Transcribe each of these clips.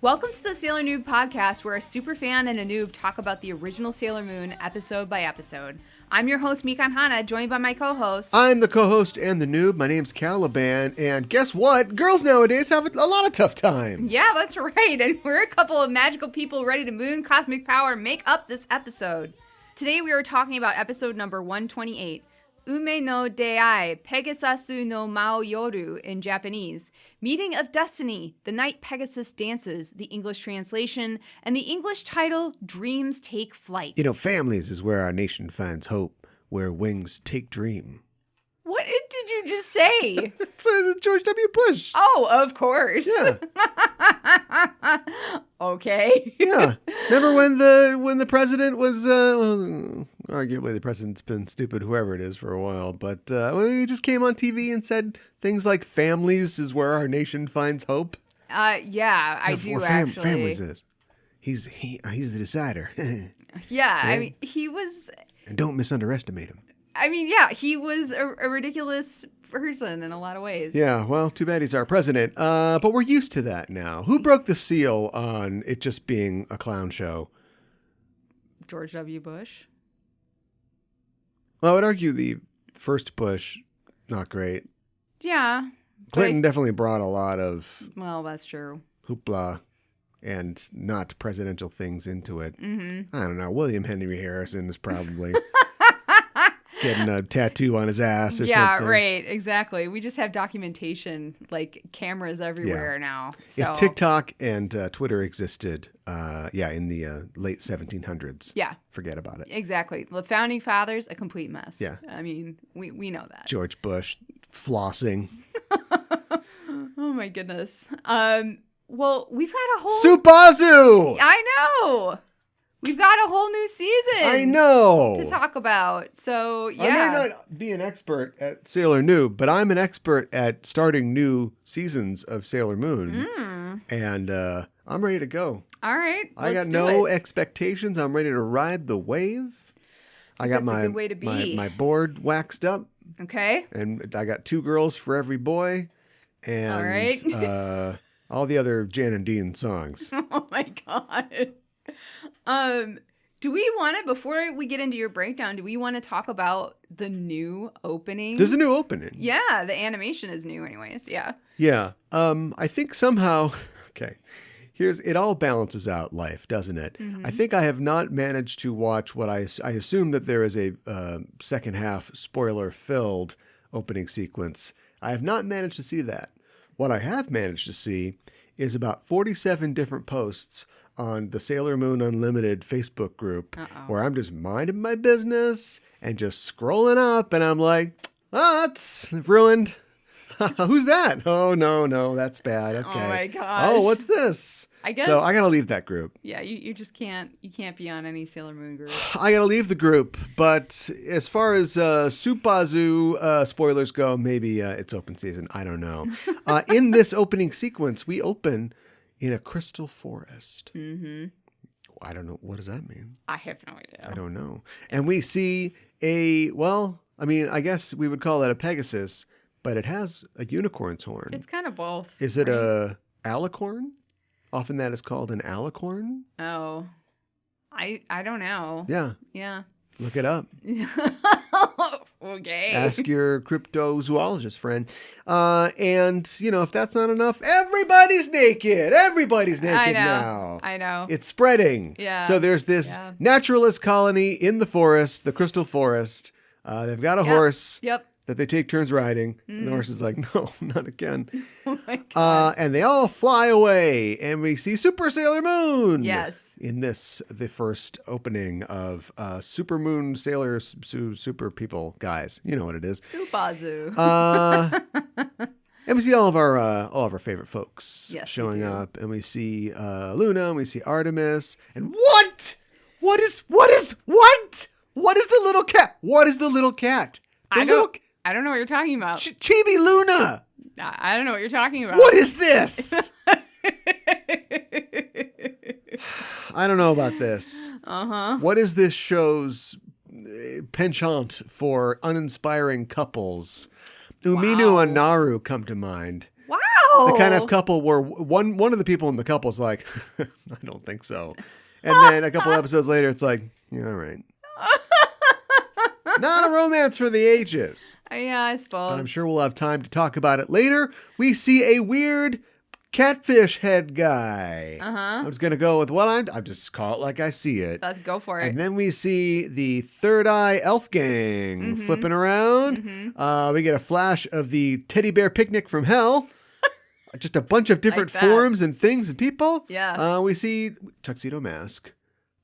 Welcome to the Sailor Noob podcast, where a superfan and a noob talk about the original Sailor Moon episode by episode. I'm your host, Mikan Hana, joined by my co-host. I'm the co-host and the noob. My name's Caliban, and guess what? Girls nowadays have a lot of tough times. Yeah, that's right, and we're a couple of magical people ready to moon cosmic power make up this episode. Today we are talking about episode number 128, Ume no Dei, Pegasus no Mao Yoru in Japanese. Meeting of Destiny, the night Pegasus dances, the English translation, and the English title, Dreams Take Flight. You know, families is where our nation finds hope, where wings take dream. What did you just say? It's George W. Bush. Oh, of course. Yeah. Okay. Yeah. Remember when the president was, arguably the president's been stupid, whoever it is, for a while, but when he just came on TV and said things like families is where our nation finds hope. Yeah, I do actually. Families is. He's the decider. Yeah, I mean, he was. And don't misunderestimate him. I mean, yeah, he was a ridiculous person in a lot of ways. Yeah, well, too bad he's our president. But we're used to that now. Who broke the seal on it just being a clown show? George W. Bush. Well, I would argue the first Bush, not great. Yeah. Clinton definitely brought a lot of... Well, that's true. Hoopla and not presidential things into it. Mm-hmm. I don't know. William Henry Harrison is probably... getting a tattoo on his ass or something. Yeah, right. Exactly. We just have documentation, like cameras everywhere now. So. If TikTok and Twitter existed, in the late 1700s. Yeah. Forget about it. Exactly. The founding fathers, a complete mess. Yeah. I mean, we know that. George Bush flossing. Oh my goodness. Well, we've got a whole... Supazu! I know! We've got a whole new season. I know. To talk about. So, yeah. I may not be an expert at Sailor Noob, but I'm an expert at starting new seasons of Sailor Moon. And I'm ready to go. All right. I got no expectations. I'm ready to ride the wave. I got a good way to be. My board waxed up. Okay. And I got 2 girls for every boy. And all right. All the other Jan and Dean songs. Oh my God. Do we want to, before we get into your breakdown, do we want to talk about the new opening? There's a new opening. Yeah, the animation is new anyways, yeah. Yeah, I think somehow, okay, it all balances out life, doesn't it? Mm-hmm. I think I have not managed to watch what I assume that there is a second half spoiler-filled opening sequence. I have not managed to see that. What I have managed to see is about 47 different posts on the Sailor Moon Unlimited Facebook group where I'm just minding my business and just scrolling up and I'm like, oh, that's ruined. Who's that? Oh, no, that's bad. Okay. Oh my gosh. Oh, what's this? I guess. So I got to leave that group. Yeah, you just can't be on any Sailor Moon group. I got to leave the group. But as far as Supazu spoilers go, maybe it's open season. I don't know. In this opening sequence, we open in a crystal forest. Mm-hmm. I don't know. What does that mean? I have no idea. I don't know. And we see I guess we would call that a Pegasus, but it has a unicorn's horn. It's kind of both. Is it a alicorn? Often that is called an alicorn. Oh, I don't know. Yeah. Look it up. Okay. Ask your cryptozoologist friend. And, if that's not enough, everybody's naked. Everybody's naked now. I know. It's spreading. Yeah. So there's this naturalist colony in the forest, the Crystal Forest. They've got a horse. Yep. That they take turns riding. And the horse is like, no, not again. Oh my God. And they all fly away. And we see Super Sailor Moon. Yes. In the first opening of Super Moon Sailor Super People Guys. You know what it is. Supazu. And we see all of our favorite folks showing we do. up. And we see Luna. And we see Artemis. And what? What is the little cat? What is the little cat? I don't know what you're talking about. Chibi Luna. I don't know what you're talking about. What is this? I don't know about this. What is this show's penchant for uninspiring couples? Uminu and Naru come to mind. Wow. No. The kind of couple where one of the people in the couple is like, I don't think so. And then a couple episodes later, it's like, yeah, all right. Not a romance for the ages. Yeah, I suppose. But I'm sure we'll have time to talk about it later. We see a weird catfish head guy. I'm just going to go with what I just call it like I see it. Let's go for it. And then we see the Third Eye Elf Gang flipping around. We get a flash of the teddy bear picnic from hell. Just a bunch of different forms and things and people. Yeah. We see Tuxedo Mask,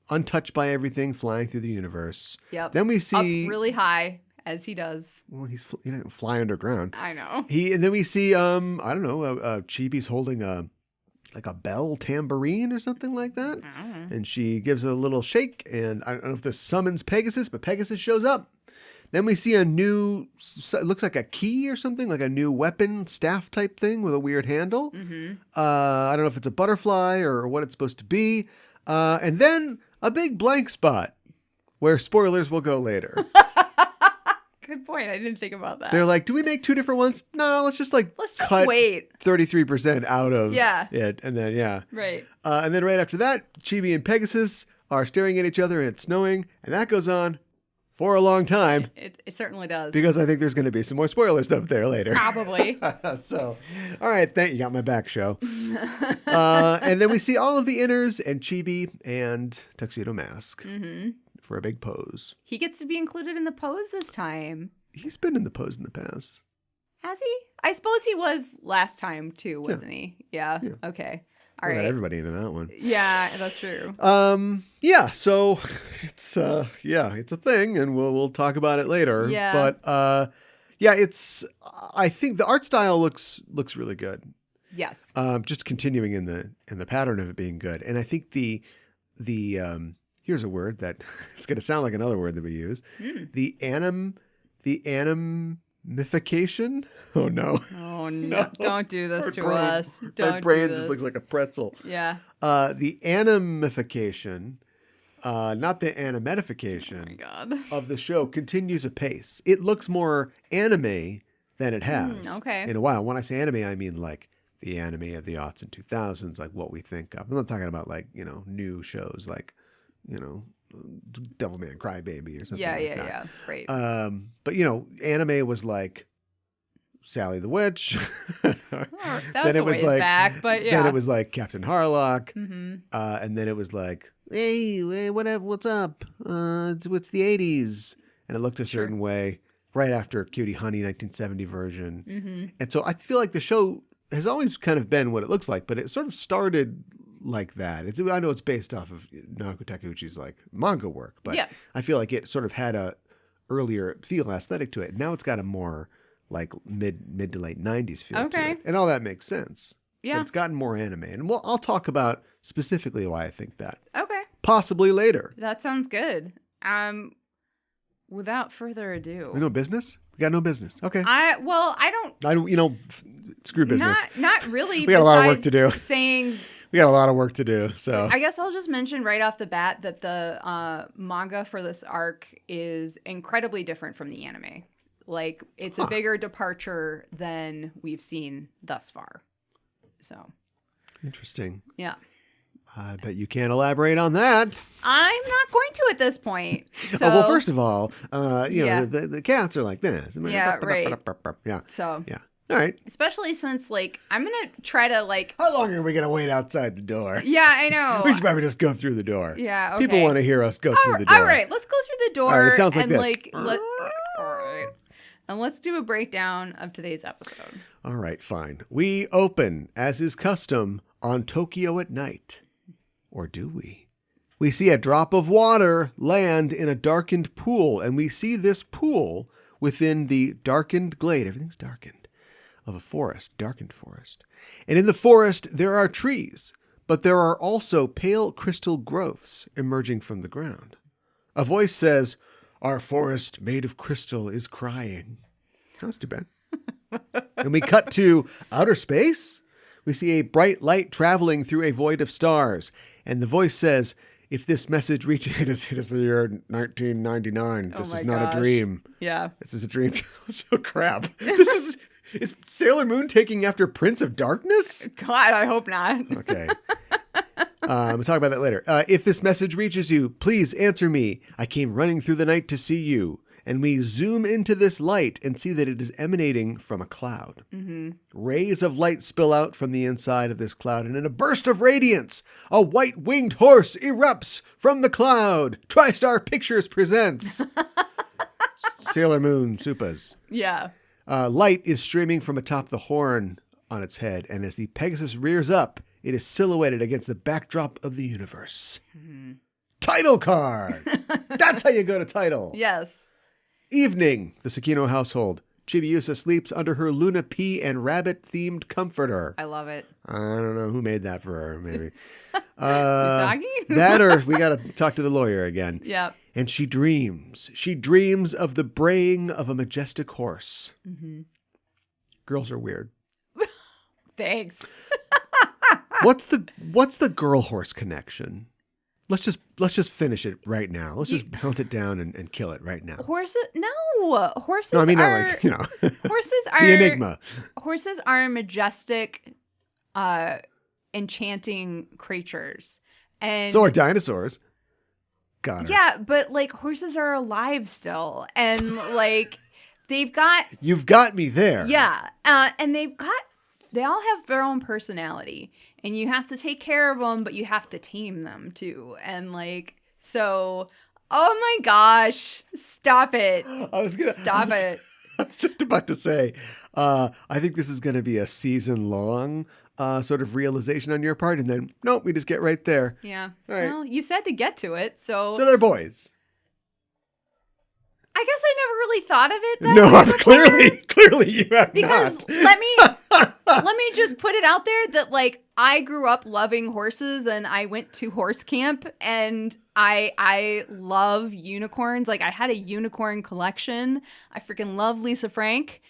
untouched by everything, flying through the universe. Yep. Then we see up really high, as he does. Well, he's fly underground. I know. And then we see I don't know, Chibi's holding a bell tambourine or something like that, and she gives it a little shake. And I don't know if this summons Pegasus, but Pegasus shows up. Then we see a new, it looks like a key or something, like a new weapon staff type thing with a weird handle. I don't know if it's a butterfly or what it's supposed to be. And then a big blank spot where spoilers will go later. Good point. I didn't think about that. They're like, do we make two different ones? No, let's just cut wait. 33% out of it. And then, Right. And then right after that, Chibi and Pegasus are staring at each other and it's snowing. And that goes on for a long time. It certainly does. Because I think there's going to be some more spoiler stuff there later. Probably. So, all right. You got my back, show. And then we see all of the inners and Chibi and Tuxedo Mask for a big pose. He gets to be included in the pose this time. He's been in the pose in the past. Has he? I suppose he was last time too, wasn't he? Yeah. Okay. All right. Got everybody into that one. Yeah, that's true. So it's it's a thing, and we'll talk about it later. Yeah. But I think the art style looks really good. Yes. Just continuing in the pattern of it being good. And I think the here's a word that it's gonna sound like another word that we use. The Animeification? Oh no. Oh no. Don't do this to us. Don't. My brain just looks like a pretzel. Yeah. The Animeification, not the Animetification Oh my God. of the show continues apace. It looks more anime than it has in a while. When I say anime, I mean like the anime of the aughts and 2000s, like what we think of. I'm not talking about like, new shows like, Devilman Crybaby or something like that. Yeah. Right. But anime was like Sally the Witch. That was a ways back, but yeah. Then it was like Captain Harlock. And then it was like, hey, what's up? It's the 80s. And it looked a certain way right after Cutie Honey 1970 version. And so I feel like the show has always kind of been what it looks like, but it sort of started like that. I know it's based off of Naoko Takeuchi's like manga work, but I feel like it sort of had a earlier feel aesthetic to it. Now it's got a more like mid to late 90s feel to it. And all that makes sense. Yeah. But it's gotten more anime. And I'll talk about specifically why I think that. Okay. Possibly later. That sounds good. Without further ado. No business? We got no business. Okay. I don't. Screw business. Not really. We got a lot of work to do. We got a lot of work to do. So I guess I'll just mention right off the bat that the manga for this arc is incredibly different from the anime. Like, it's a bigger departure than we've seen thus far. So interesting. Yeah. I bet you can't elaborate on that. I'm not going to at this point. So, well, first of all, the cats are like this. Yeah, right. Yeah. So yeah. All right. Especially since, like, I'm going to try to, like... How long are we going to wait outside the door? Yeah, I know. We should probably just go through the door. Yeah, okay. People want to hear us go through the door. All right, let's go through the door. All right, it sounds like and, this. All right. And let's do a breakdown of today's episode. All right, fine. We open, as is custom, on Tokyo at night. Or do we? We see a drop of water land in a darkened pool, and we see this pool within the darkened glade. Everything's darkened. Of a forest, darkened forest. And in the forest, there are trees, but there are also pale crystal growths emerging from the ground. A voice says, "Our forest made of crystal is crying." That's too bad. And we cut to outer space. We see a bright light traveling through a void of stars. And the voice says, "If this message reaches it is the year 1999. This is not a dream." Yeah. This is a dream. So crap. Is Sailor Moon taking after Prince of Darkness? God, I hope not. Okay. We'll talk about that later. If this message reaches you, please answer me. I came running through the night to see you. And we zoom into this light and see that it is emanating from a cloud. Mm-hmm. Rays of light spill out from the inside of this cloud, and in a burst of radiance, a white-winged horse erupts from the cloud. TriStar Pictures presents Sailor Moon Supas. Yeah. Light is streaming from atop the horn on its head, and as the Pegasus rears up, it is silhouetted against the backdrop of the universe. Mm-hmm. Title card! That's how you go to title. Yes. Evening, the Sakino household. Chibi-Usa sleeps under her Luna Pea and rabbit-themed comforter. I love it. I don't know who made that for her, maybe. Usagi? That or we got to talk to the lawyer again. Yep. And she dreams. She dreams of the braying of a majestic horse. Mm-hmm. Girls are weird. Thanks. What's the girl horse connection? Let's just finish it right now. Let's just mount it down and kill it right now. Horses? No. Horses. No, I mean are, not like, you know. Horses are the enigma. Horses are majestic, enchanting creatures, and so are dinosaurs. Got her. Yeah, but like horses are alive still, and like they've got. You've got me there. Yeah, and they all have their own personality. And you have to take care of them, but you have to tame them too. And like, so, oh my gosh, stop it. Stop it. I was just about to say, I think this is going to be a season-long sort of realization on your part. And then, nope, we just get right there. Yeah. All right. Well, you said to get to it, so. So they're boys. I guess I never really thought of it that way. No, clearly you have because not. let me just put it out there that like I grew up loving horses and I went to horse camp and I love unicorns. Like I had a unicorn collection. I freaking love Lisa Frank.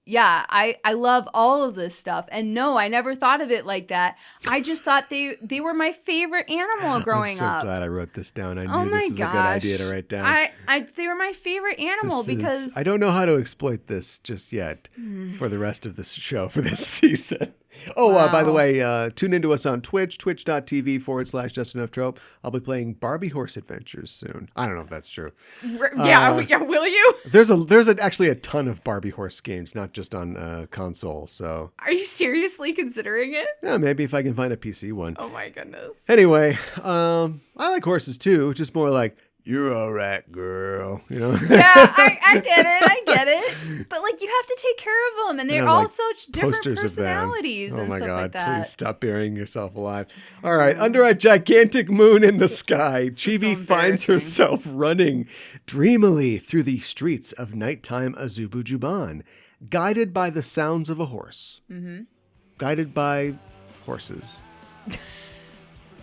Yeah, I love all of this stuff. And no, I never thought of it like that. I just thought they were my favorite animal growing up. I'm so glad I wrote this down. I knew this was a good idea to write down. They were my favorite animal because... I don't know how to exploit this just yet for the rest of this show for this season. Oh, wow. By the way, tune into us on Twitch, twitch.tv/JustinFTrope. I'll be playing Barbie Horse Adventures soon. I don't know if that's true. Yeah, will you? There's actually a ton of Barbie Horse games, not just on console. So, are you seriously considering it? Yeah, maybe if I can find a PC one. Oh my goodness. Anyway, I like horses too. Just more like, you're all right, girl. You know? Yeah, I get it. But like, you have to take care of them, and they're all such different personalities and stuff like that. Please stop burying yourself alive. All right, under a gigantic moon in the sky, Chibi finds herself running dreamily through the streets of nighttime Azubu-Juban, guided by the sounds of a horse. Mm-hmm. Guided by horses.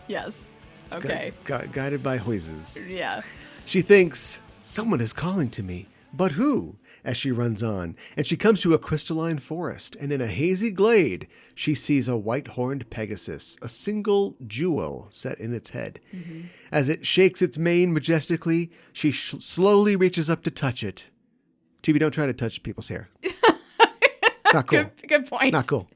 Yes. Okay. Guided by Hoices. Yeah. She thinks, someone is calling to me. But who? As she runs on, and she comes to a crystalline forest, and in a hazy glade, she sees a white-horned Pegasus, a single jewel set in its head. Mm-hmm. As it shakes its mane majestically, she slowly reaches up to touch it. Chibi, don't try to touch people's hair. Not cool. Good point. Not cool.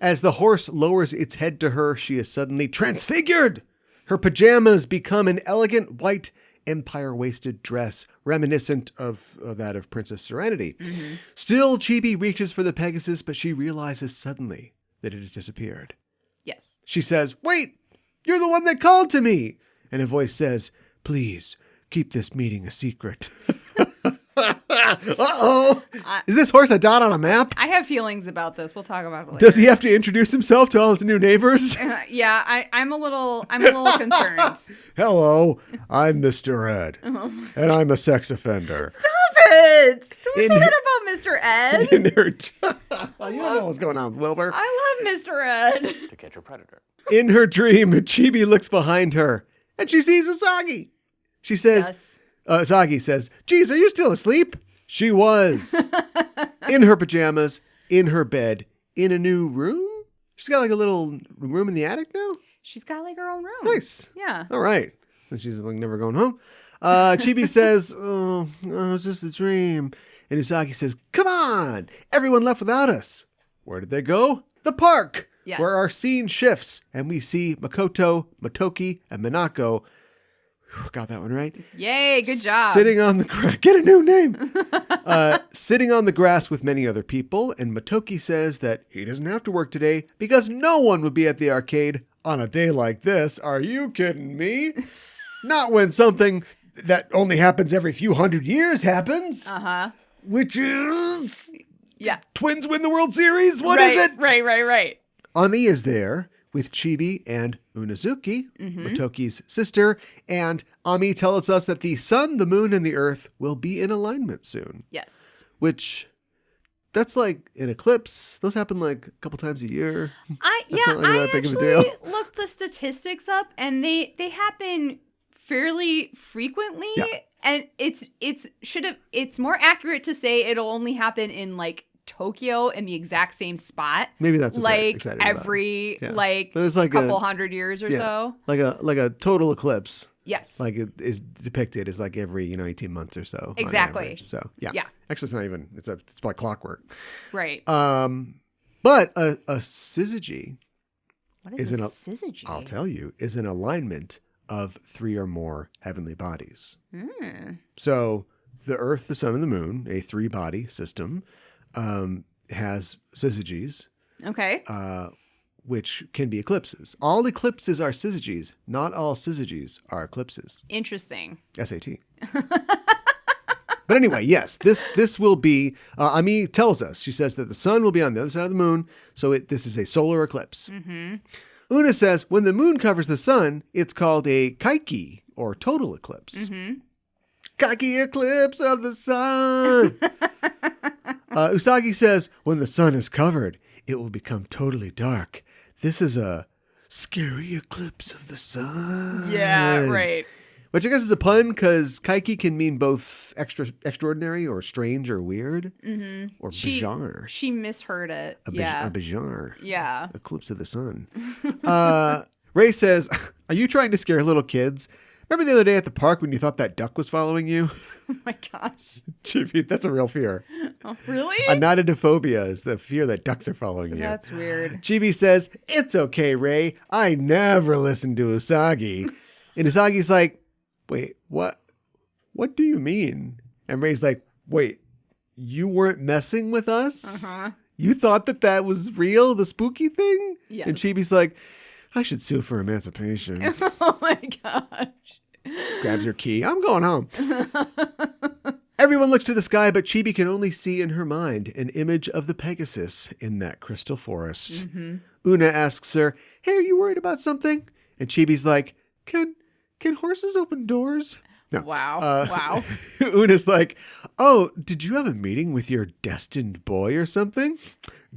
As the horse lowers its head to her, she is suddenly transfigured. Her pajamas become an elegant white empire-waisted dress, reminiscent of that of Princess Serenity. Mm-hmm. Still, Chibi reaches for the Pegasus, but she realizes suddenly that it has disappeared. Yes. She says, "Wait, you're the one that called to me." And a voice says, "Please, keep this meeting a secret." Uh-oh. Is this horse a dot on a map? I have feelings about this. We'll talk about it later. Does he have to introduce himself to all his new neighbors? Yeah, I'm a little concerned. Hello, I'm Mr. Ed, and I'm a sex offender. Stop it! Don't say that about Mr. Ed. You don't know what's going on with Wilbur. I love Mr. Ed. To catch a predator. In her dream, Chibi looks behind her, and she sees Usagi. She says... Yes. Usagi says, "Geez, are you still asleep?" She was. In her pajamas, in her bed, in a new room. She's got like a little room in the attic now? She's got like her own room. Nice. Yeah. All right. And she's like, never going home. Chibi says, oh, it's just a dream. And Usagi says, come on, everyone left without us. Where did they go? The park. Yes. Where our scene shifts and we see Makoto, Motoki, and Minako. Got that one right. Yay, good job. Sitting on the grass. Get a new name. Sitting on the grass with many other people. And Motoki says that he doesn't have to work today because no one would be at the arcade on a day like this. Are you kidding me? Not when something that only happens every few hundred years happens. Uh-huh. Which is... Yeah. Twins win the World Series. What is it? Right. Ami is there with Chibi and Unazuki, Motoki's sister, and Ami tells us that the sun, the moon, and the earth will be in alignment soon. Yes. Which, that's like an eclipse. Those happen like a couple times a year. I actually looked the statistics up, and they happen fairly frequently. Yeah. And it's more accurate to say it'll only happen in like Tokyo in the exact same spot. Maybe that's what like every it's like couple hundred years or so. Like a total eclipse. Yes. Like it is depicted as like every 18 months or so. Exactly. So yeah. Actually, it's not even. It's by clockwork. Right. But a syzygy. What is a syzygy? I'll tell you. Is an alignment of 3 or more heavenly bodies. So the Earth, the Sun, and the Moon, a 3-body system. Has syzygies. Okay. Which can be eclipses. All eclipses are syzygies. Not all syzygies are eclipses. Interesting. SAT. But anyway, yes, this will be, Ami tells us, she says that the sun will be on the other side of the moon, so this is a solar eclipse. Una says, when the moon covers the sun, it's called a kaiki, or total eclipse. Kaiki eclipse of the sun! Usagi says, when the sun is covered, it will become totally dark. This is a scary eclipse of the sun. Yeah, right. Which I guess is a pun because kaiki can mean both extraordinary or strange or weird. Or bizarre. She misheard it. A bizarre. Yeah. Eclipse of the sun. Ray says, are you trying to scare little kids? Remember the other day at the park when you thought that duck was following you? Oh my gosh. Chibi, that's a real fear. Oh, really? Anodophobia is the fear that ducks are following you. That's weird. Chibi says, it's okay, Ray. I never listen to Usagi. And Usagi's like, wait, what? What do you mean? And Ray's like, wait, you weren't messing with us? You thought that was real, the spooky thing? Yes. And Chibi's like, I should sue for emancipation. Oh my gosh. Grabs her key. I'm going home. Everyone looks to the sky, but Chibi can only see in her mind an image of the Pegasus in that crystal forest. Una asks her, hey, are you worried about something? And Chibi's like, can horses open doors? No. Wow. Wow. Una's like, oh, did you have a meeting with your destined boy or something?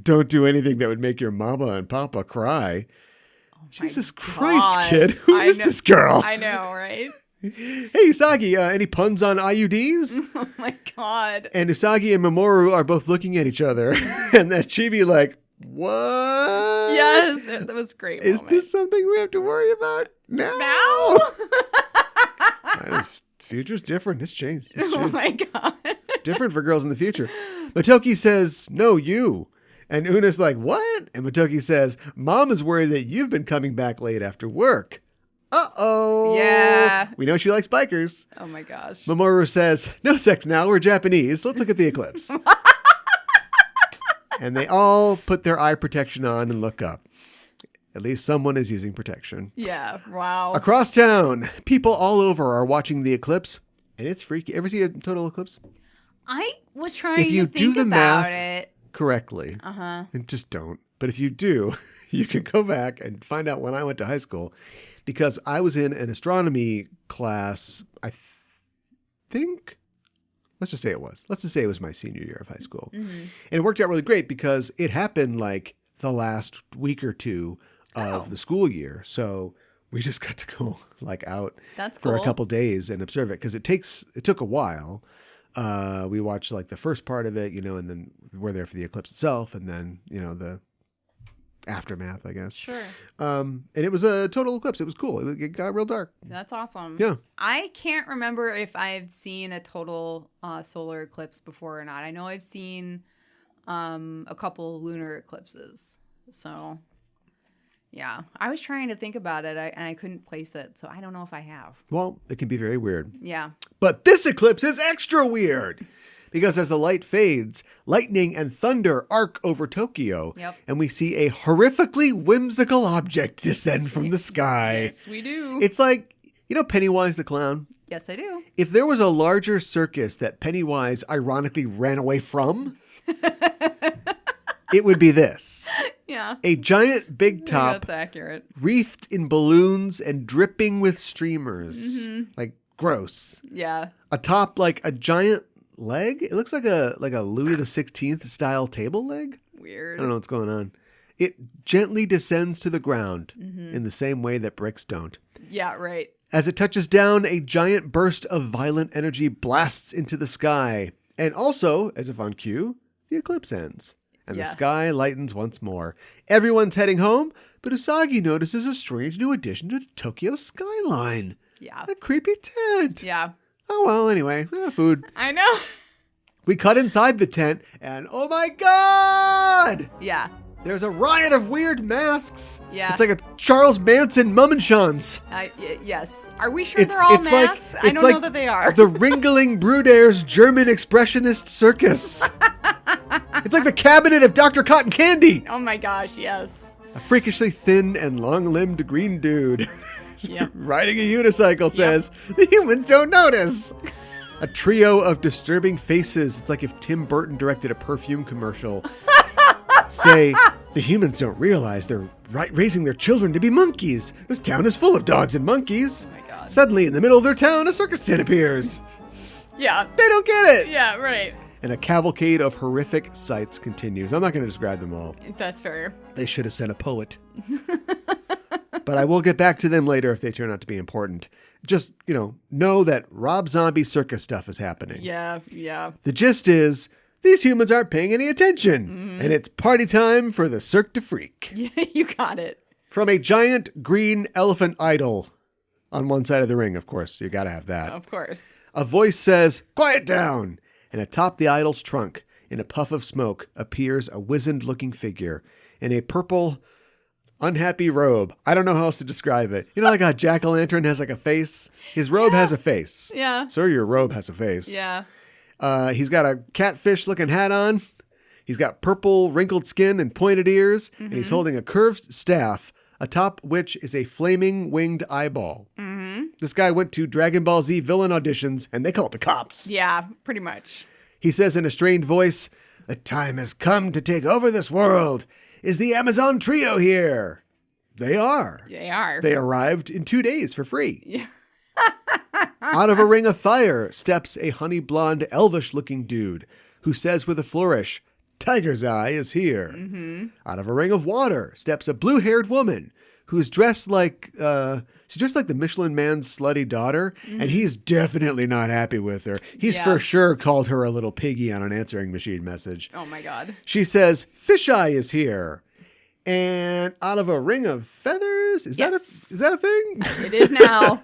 Don't do anything that would make your mama and papa cry. Jesus Christ, kid. Who is this girl? I know, right? Hey, Usagi, any puns on IUDs? Oh my God. And Usagi and Mamoru are both looking at each other. And that Chibi like, what? Yes, that was a great Is this something we have to worry about now? The future's different. It's changed. Oh my God. It's different for girls in the future. Motoki says, no, you. And Una's like, what? And Motoki says, Mom is worried that you've been coming back late after work. Uh-oh. Yeah. We know she likes bikers. Oh my gosh. Mamoru says, no sex now. We're Japanese. Let's look at the eclipse. And they all put their eye protection on and look up. At least someone is using protection. Yeah. Wow. Across town, people all over are watching the eclipse. And it's freaky. Ever see a total eclipse? I was trying to think about it correctly. And just don't. But if you do, you can go back and find out when I went to high school, because I was in an astronomy class. I think, let's just say it was my senior year of high school. And it worked out really great because it happened like the last week or two of the school year. So we just got to go like out for a couple days and observe it, because it took a while. We watched like the first part of it, and then we're there for the eclipse itself, and then, the aftermath, I guess. Sure. And it was a total eclipse. It was cool. It got real dark. That's awesome. Yeah. I can't remember if I've seen a total solar eclipse before or not. I know I've seen a couple lunar eclipses. So, yeah. I was trying to think about it, and I couldn't place it. So I don't know if I have. Well, it can be very weird. Yeah. But this eclipse is extra weird. Because as the light fades, lightning and thunder arc over Tokyo. Yep. And we see a horrifically whimsical object descend from the sky. Yes, we do. It's like, Pennywise the clown? Yes, I do. If there was a larger circus that Pennywise ironically ran away from, it would be this. Yeah. A giant big top, That's accurate. wreathed in balloons and dripping with streamers. Mm-hmm. Like, gross. Yeah. Atop like a giant leg. It looks like a Louis XVI style table leg. Weird. I don't know what's going on. It gently descends to the ground in the same way that bricks don't. Yeah, right. As it touches down, a giant burst of violent energy blasts into the sky. And also, as if on cue, the eclipse ends. And the sky lightens once more. Everyone's heading home, but Usagi notices a strange new addition to the Tokyo skyline. Yeah. A creepy tent. Yeah. Oh, well, anyway, food. I know. We cut inside the tent, and oh my God! Yeah. There's a riot of weird masks. Yeah. It's like a Charles Manson Mummenschanz. Yes. Are we sure they're all masks? I don't know that they are. The Ringling Bruder's German Expressionist Circus. It's like the cabinet of Dr. Cottoncandy. Oh my gosh, yes. A freakishly thin and long-limbed green dude. Yep. Riding a unicycle says, the humans don't notice. A trio of disturbing faces. It's like if Tim Burton directed a perfume commercial. Say, the humans don't realize they're raising their children to be monkeys. This town is full of dogs and monkeys. Oh my God. Suddenly, in the middle of their town, a circus tent appears. Yeah. They don't get it. Yeah, right. And a cavalcade of horrific sights continues. I'm not going to describe them all. That's fair. They should have sent a poet. But I will get back to them later if they turn out to be important. Just, know that Rob Zombie circus stuff is happening. Yeah, yeah. The gist is, these humans aren't paying any attention. And it's party time for the Cirque du Freak. Yeah, you got it. From a giant green elephant idol on one side of the ring, of course. You got to have that. Of course. A voice says, quiet down. And atop the idol's trunk, in a puff of smoke, appears a wizened-looking figure in a purple, unhappy robe. I don't know how else to describe it. Like how jack-o'-lantern has like a face? His robe has a face. Yeah. Sir, your robe has a face. Yeah. He's got a catfish-looking hat on. He's got purple, wrinkled skin and pointed ears. And he's holding a curved staff, atop which is a flaming winged eyeball. This guy went to Dragon Ball Z villain auditions, and they call it the cops. Yeah, pretty much. He says in a strained voice, the time has come to take over this world. Is the Amazon trio here? They are. They are. They arrived in 2 days for free. Yeah. Out of a ring of fire steps a honey blonde, elvish-looking dude who says with a flourish, Tiger's Eye is here. Out of a ring of water steps a blue-haired woman who's dressed like she's dressed like the Michelin Man's slutty daughter, and he's definitely not happy with her. He's for sure called her a little piggy on an answering machine message. Oh my God. She says, Fisheye is here. And out of a ring of feathers, is that a thing? It is now.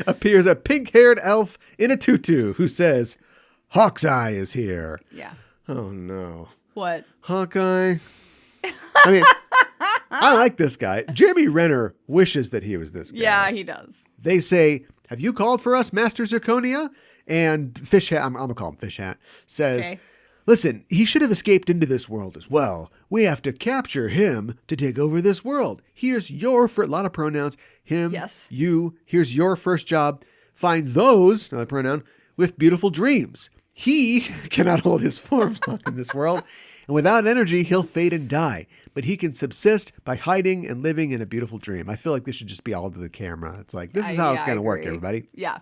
Appears a pink-haired elf in a tutu who says, Hawkeye is here. Yeah. Oh no. What? Hawkeye. I mean, I like this guy. Jeremy Renner wishes that he was this guy. Yeah, he does. They say, have you called for us, Master Zirconia? And Fish Hat, I'm going to call him Fish Hat, says, listen, he should have escaped into this world as well. We have to capture him to take over this world. Here's your, for a lot of pronouns, him, you, here's your first job. Find those, another pronoun, with beautiful dreams. He cannot hold his form long in this world, and without energy, he'll fade and die. But he can subsist by hiding and living in a beautiful dream. I feel like this should just be all to the camera. It's like, this is how it's going to work, everybody. Yeah.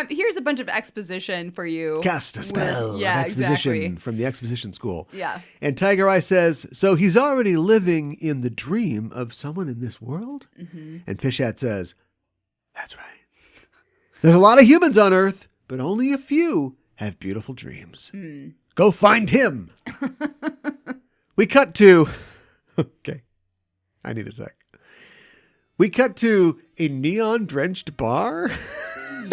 Here's a bunch of exposition for you. Cast a spell of exposition from the exposition school. Yeah. And Tiger Eye says, so he's already living in the dream of someone in this world? And Fish Hat says, that's right. There's a lot of humans on Earth, but only a few have beautiful dreams. Go find him. We cut to, okay, I need a sec. We cut to a neon-drenched bar.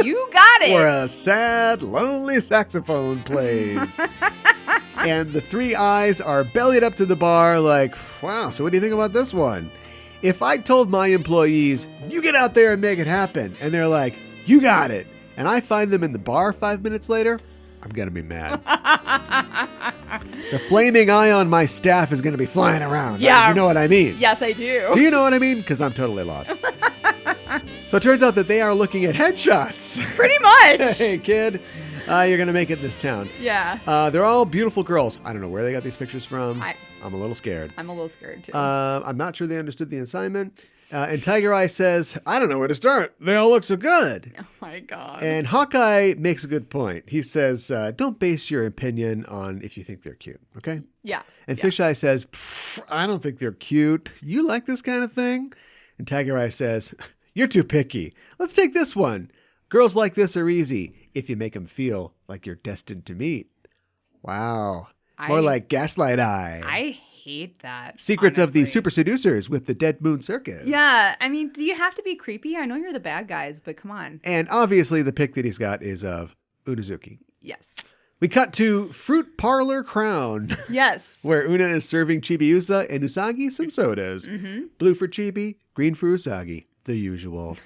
You got it. Where a sad, lonely saxophone plays. And the three eyes are bellied up to the bar like, wow, so what do you think about this one? If I told my employees, you get out there and make it happen, and they're like, you got it, and I find them in the bar 5 minutes later, I'm going to be mad. The flaming eye on my staff is going to be flying around. Yeah. You know what I mean? Yes, I do. Do you know what I mean? Because I'm totally lost. So it turns out that they are looking at headshots. Pretty much. Hey, kid, you're going to make it in this town. Yeah. They're all beautiful girls. I don't know where they got these pictures from. I'm a little scared. I'm a little scared, too. I'm not sure they understood the assignment. And Tiger Eye says, I don't know where to start. They all look so good. Oh, my God. And Hawkeye makes a good point. He says, don't base your opinion on if you think they're cute, okay? Yeah. And Fisheye says, I don't think they're cute. You like this kind of thing? And Tiger Eye says, you're too picky. Let's take this one. Girls like this are easy if you make them feel like you're destined to meet. Wow. More like Gaslight Eye. I hate that. Secrets honestly. of the Super Seducers with the Dead Moon Circus. Yeah. I mean, do you have to be creepy? I know you're the bad guys, but come on. And obviously the pic that he's got is of Unazuki. Yes. We cut to Fruit Parlor Crown. Yes. Where Una is serving Chibi-Usa and Usagi some sodas. Mm-hmm. Blue for Chibi, green for Usagi. The usual.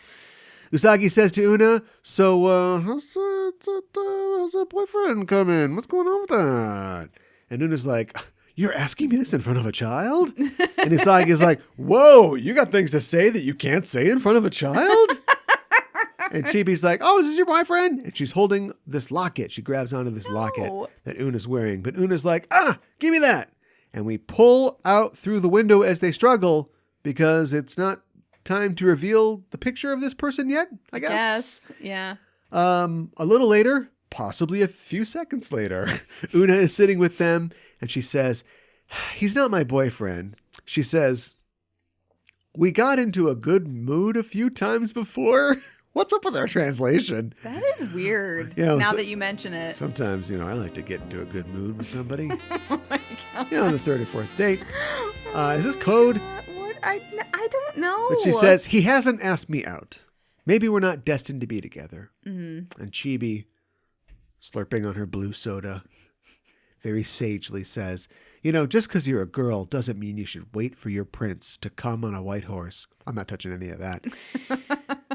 Usagi says to Una, so, how's that boyfriend coming? What's going on with that? And Una's like, you're asking me this in front of a child? And Usagi's like, whoa, you got things to say that you can't say in front of a child? And Chibi's like, oh, is this your boyfriend? And she's holding this locket. She grabs onto this locket that Una's wearing. But Una's like, give me that. And we pull out through the window as they struggle because it's not time to reveal the picture of this person yet, I guess. Yes, yeah. A little later, possibly a few seconds later, Una is sitting with them and she says, he's not my boyfriend. She says, we got into a good mood a few times before. What's up with our translation? That is weird, now that you mention it. Sometimes, I like to get into a good mood with somebody. Oh my God. On the third or fourth date. Is this code? What? I don't know. But she says, he hasn't asked me out. Maybe we're not destined to be together. Mm-hmm. And Chibi, slurping on her blue soda, very sagely says, just because you're a girl doesn't mean you should wait for your prince to come on a white horse. I'm not touching any of that.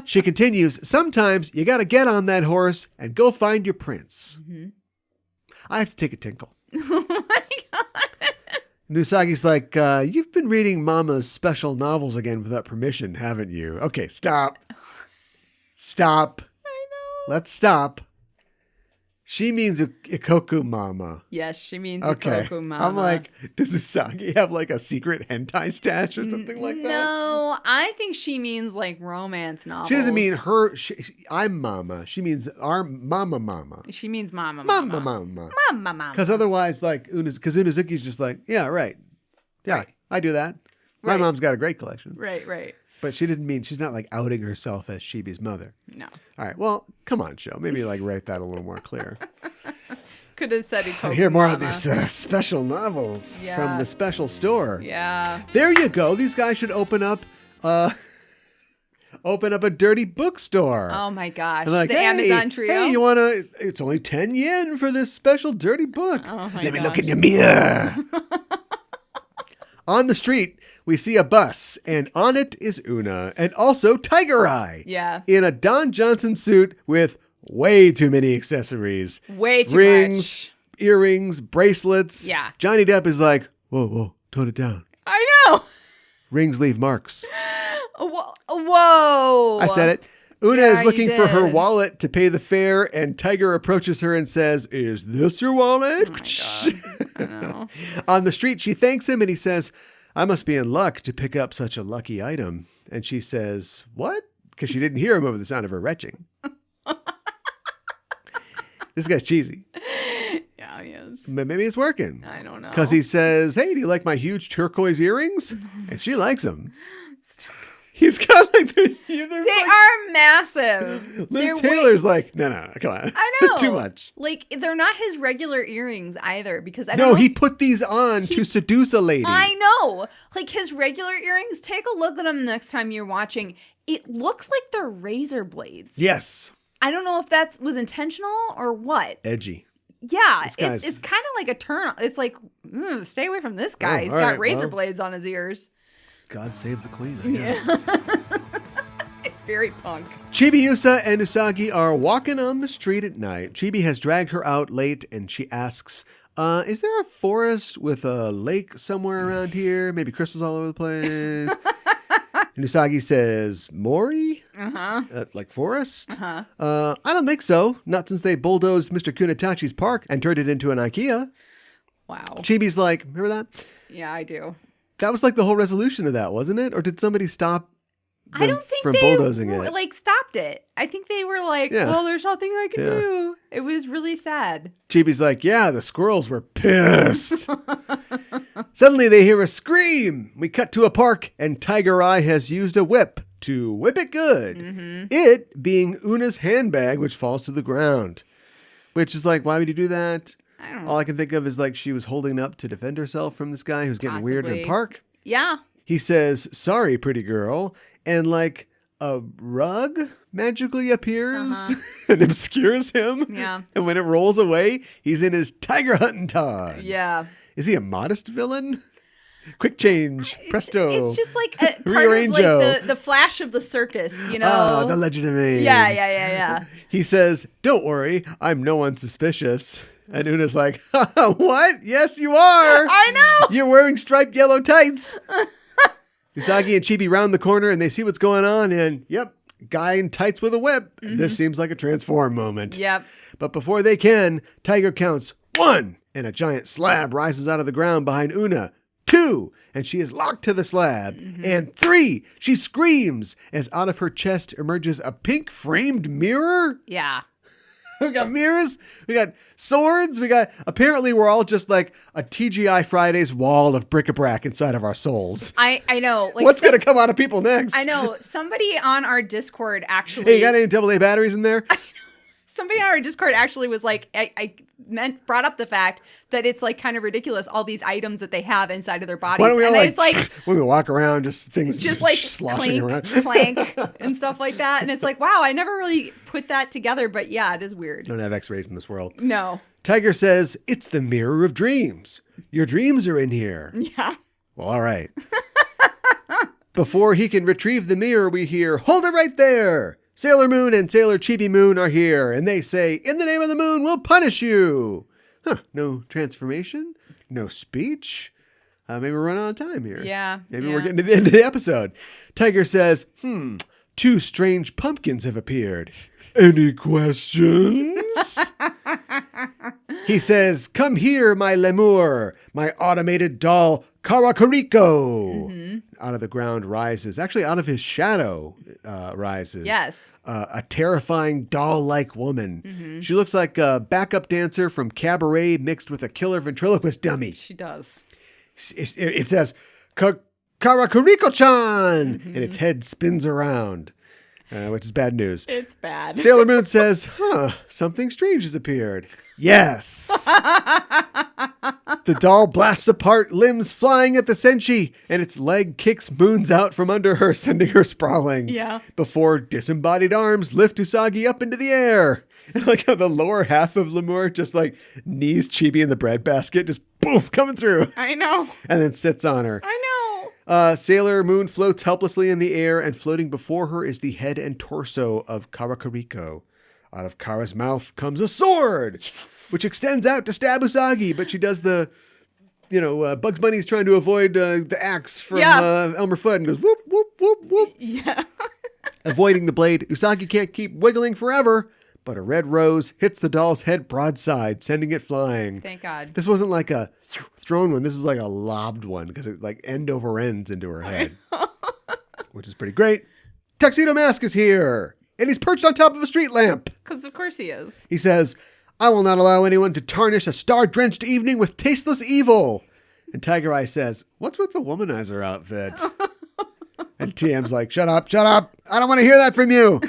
She continues, sometimes you got to get on that horse and go find your prince. Mm-hmm. I have to take a tinkle. Oh my God. Usagi's like, you've been reading Mama's special novels again without permission, haven't you? Okay, stop. Stop. I know. Let's stop. She means Ikoku Mama. Yes, she means Okay. Ikoku Mama. I'm like, does Usagi have like a secret hentai stash or something like that? No, I think she means like romance novels. She doesn't mean her. I'm Mama. She means our Mama. She means Mama. Mama. Because otherwise, like, because Unazuki's just like, yeah, right. Yeah, Right. I do that. My Right. mom's got a great collection. Right. But she didn't mean, she's not like outing herself as Chibi's mother. No. All right. Well, come on, show. Maybe like write that a little more clear. Could have said Ikoku I hear more of Mama. these special novels from the special store. Yeah. There you go. These guys should open up a dirty bookstore. Oh my gosh. And like, the Amazon trio. Hey, you want to, it's only 10 yen for this special dirty book. Oh my Let me gosh. look in your mirror. On the street, we see a bus, and on it is Una, and also Tiger Eye. Yeah. In a Don Johnson suit with way too many accessories. Way too Rings, much. earrings, bracelets. Yeah. Johnny Depp is like, whoa, tone it down. I know. Rings leave marks. Whoa. I said it. Una Yeah, is looking you for her did. wallet to pay the fare, and Tiger approaches her and says, is this your wallet? Oh my God. I know. On the street, she thanks him, and he says, I must be in luck to pick up such a lucky item. And she says, what? Because she didn't hear him over the sound of her retching. This guy's cheesy. Yeah, he is. But maybe it's working. I don't know. Because he says, hey, do you like my huge turquoise earrings? And she likes them. He's got like They are massive. Liz Taylor's like, no, come on. I know. Too much. Like, they're not his regular earrings either, because I don't No, know he put these on to seduce a lady. I know. Like, his regular earrings, take a look at them next time you're watching. It looks like they're razor blades. Yes. I don't know if that was intentional or what. Edgy. Yeah, it's kind of like a turn. It's like, stay away from this guy. He's got razor blades on his ears. God save the queen, I guess. Yeah. It's very punk. Chibi-Usa and Usagi are walking on the street at night. Chibi has dragged her out late, and she asks, is there a forest with a lake somewhere around here? Maybe crystals all over the place? And Usagi says, Mori? Like forest? I don't think so. Not since they bulldozed Mr. Kunitachi's park and turned it into an IKEA. Wow. Chibi's like, remember that? Yeah, I do. That was like the whole resolution of that, wasn't it? Or did somebody stop them I don't think from they bulldozing it? Like stopped it. I think they were like, well, there's nothing I can do. It was really sad. Chibi's like, yeah, the squirrels were pissed. Suddenly they hear a scream. We cut to a park and Tiger Eye has used a whip to whip it good. It being Una's handbag, which falls to the ground. Which is like, why would you do that? I don't know. All I can think of is like she was holding up to defend herself from this guy who's getting weird in the park. Yeah. He says, sorry, pretty girl. And like a rug magically appears and obscures him. Yeah. And when it rolls away, he's in his tiger hunting togs. Yeah. Is he a modest villain? Quick change. Presto. It's just like a part of like the flash of the circus, you know? Ah, the legend of me. Yeah. He says, don't worry, I'm no one suspicious. And Una's like, what? Yes, you are. I know. You're wearing striped yellow tights. Usagi and Chibi round the corner and they see what's going on. And yep, guy in tights with a whip. This seems like a transform moment. Yep. But before they can, Tiger counts 1 and a giant slab rises out of the ground behind Una. 2, and she is locked to the slab. And 3, she screams as out of her chest emerges a pink framed mirror. Yeah. We got mirrors, we got swords, apparently we're all just like a TGIFriday's wall of bric-a-brac inside of our souls. I know. Like, what's going to come out of people next? I know. Somebody on our Discord actually... Hey, you got any AA batteries in there? Somebody on our Discord actually was like, brought up the fact that it's like kind of ridiculous, all these items that they have inside of their bodies. Why don't we all and like when we walk around, just things just like sloshing around. clank and stuff like that. And it's like, wow, I never really put that together, but yeah, it is weird. Don't have x-rays in this world. No. Tiger says, it's the mirror of dreams. Your dreams are in here. Yeah. Well, all right. Before he can retrieve the mirror, we hear, hold it right there. Sailor Moon and Sailor Chibi Moon are here, and they say, in the name of the moon, we'll punish you. No transformation? No speech? Maybe we're running out of time here. Yeah. Maybe we're getting to the end of the episode. Tiger says, 2 strange pumpkins have appeared. Any questions? He says, come here, my lemur, my automated doll, Karakariko. Out of the ground rises, actually out of his shadow rises. Yes. A terrifying doll-like woman. She looks like a backup dancer from Cabaret mixed with a killer ventriloquist dummy. She does. It says, Karakariko-chan! And its head spins around. Which is bad news. It's bad. Sailor Moon says, something strange has appeared. Yes. The doll blasts apart, limbs flying at the senshi, and its leg kicks Moons out from under her, sending her sprawling. Yeah. Before disembodied arms lift Usagi up into the air. And like how the lower half of Lemur just like knees Chibi in the breadbasket, just poof, coming through. I know. And then sits on her. I know. Sailor Moon floats helplessly in the air, and floating before her is the head and torso of Karakariko. Out of Kara's mouth comes a sword, which extends out to stab Usagi, but she does the, Bugs Bunny's trying to avoid the axe from Elmer Fudd and goes whoop, whoop, whoop, whoop. Yeah. Avoiding the blade, Usagi can't keep wiggling forever, but a red rose hits the doll's head broadside, sending it flying. Thank God. This wasn't like a thrown one. This is like a lobbed one because it like end over ends into her head, which is pretty great. Tuxedo Mask is here, and he's perched on top of a street lamp. Because of course he is. He says, I will not allow anyone to tarnish a star-drenched evening with tasteless evil. And Tiger Eye says, what's with the womanizer outfit? And TM's like, shut up. I don't want to hear that from you.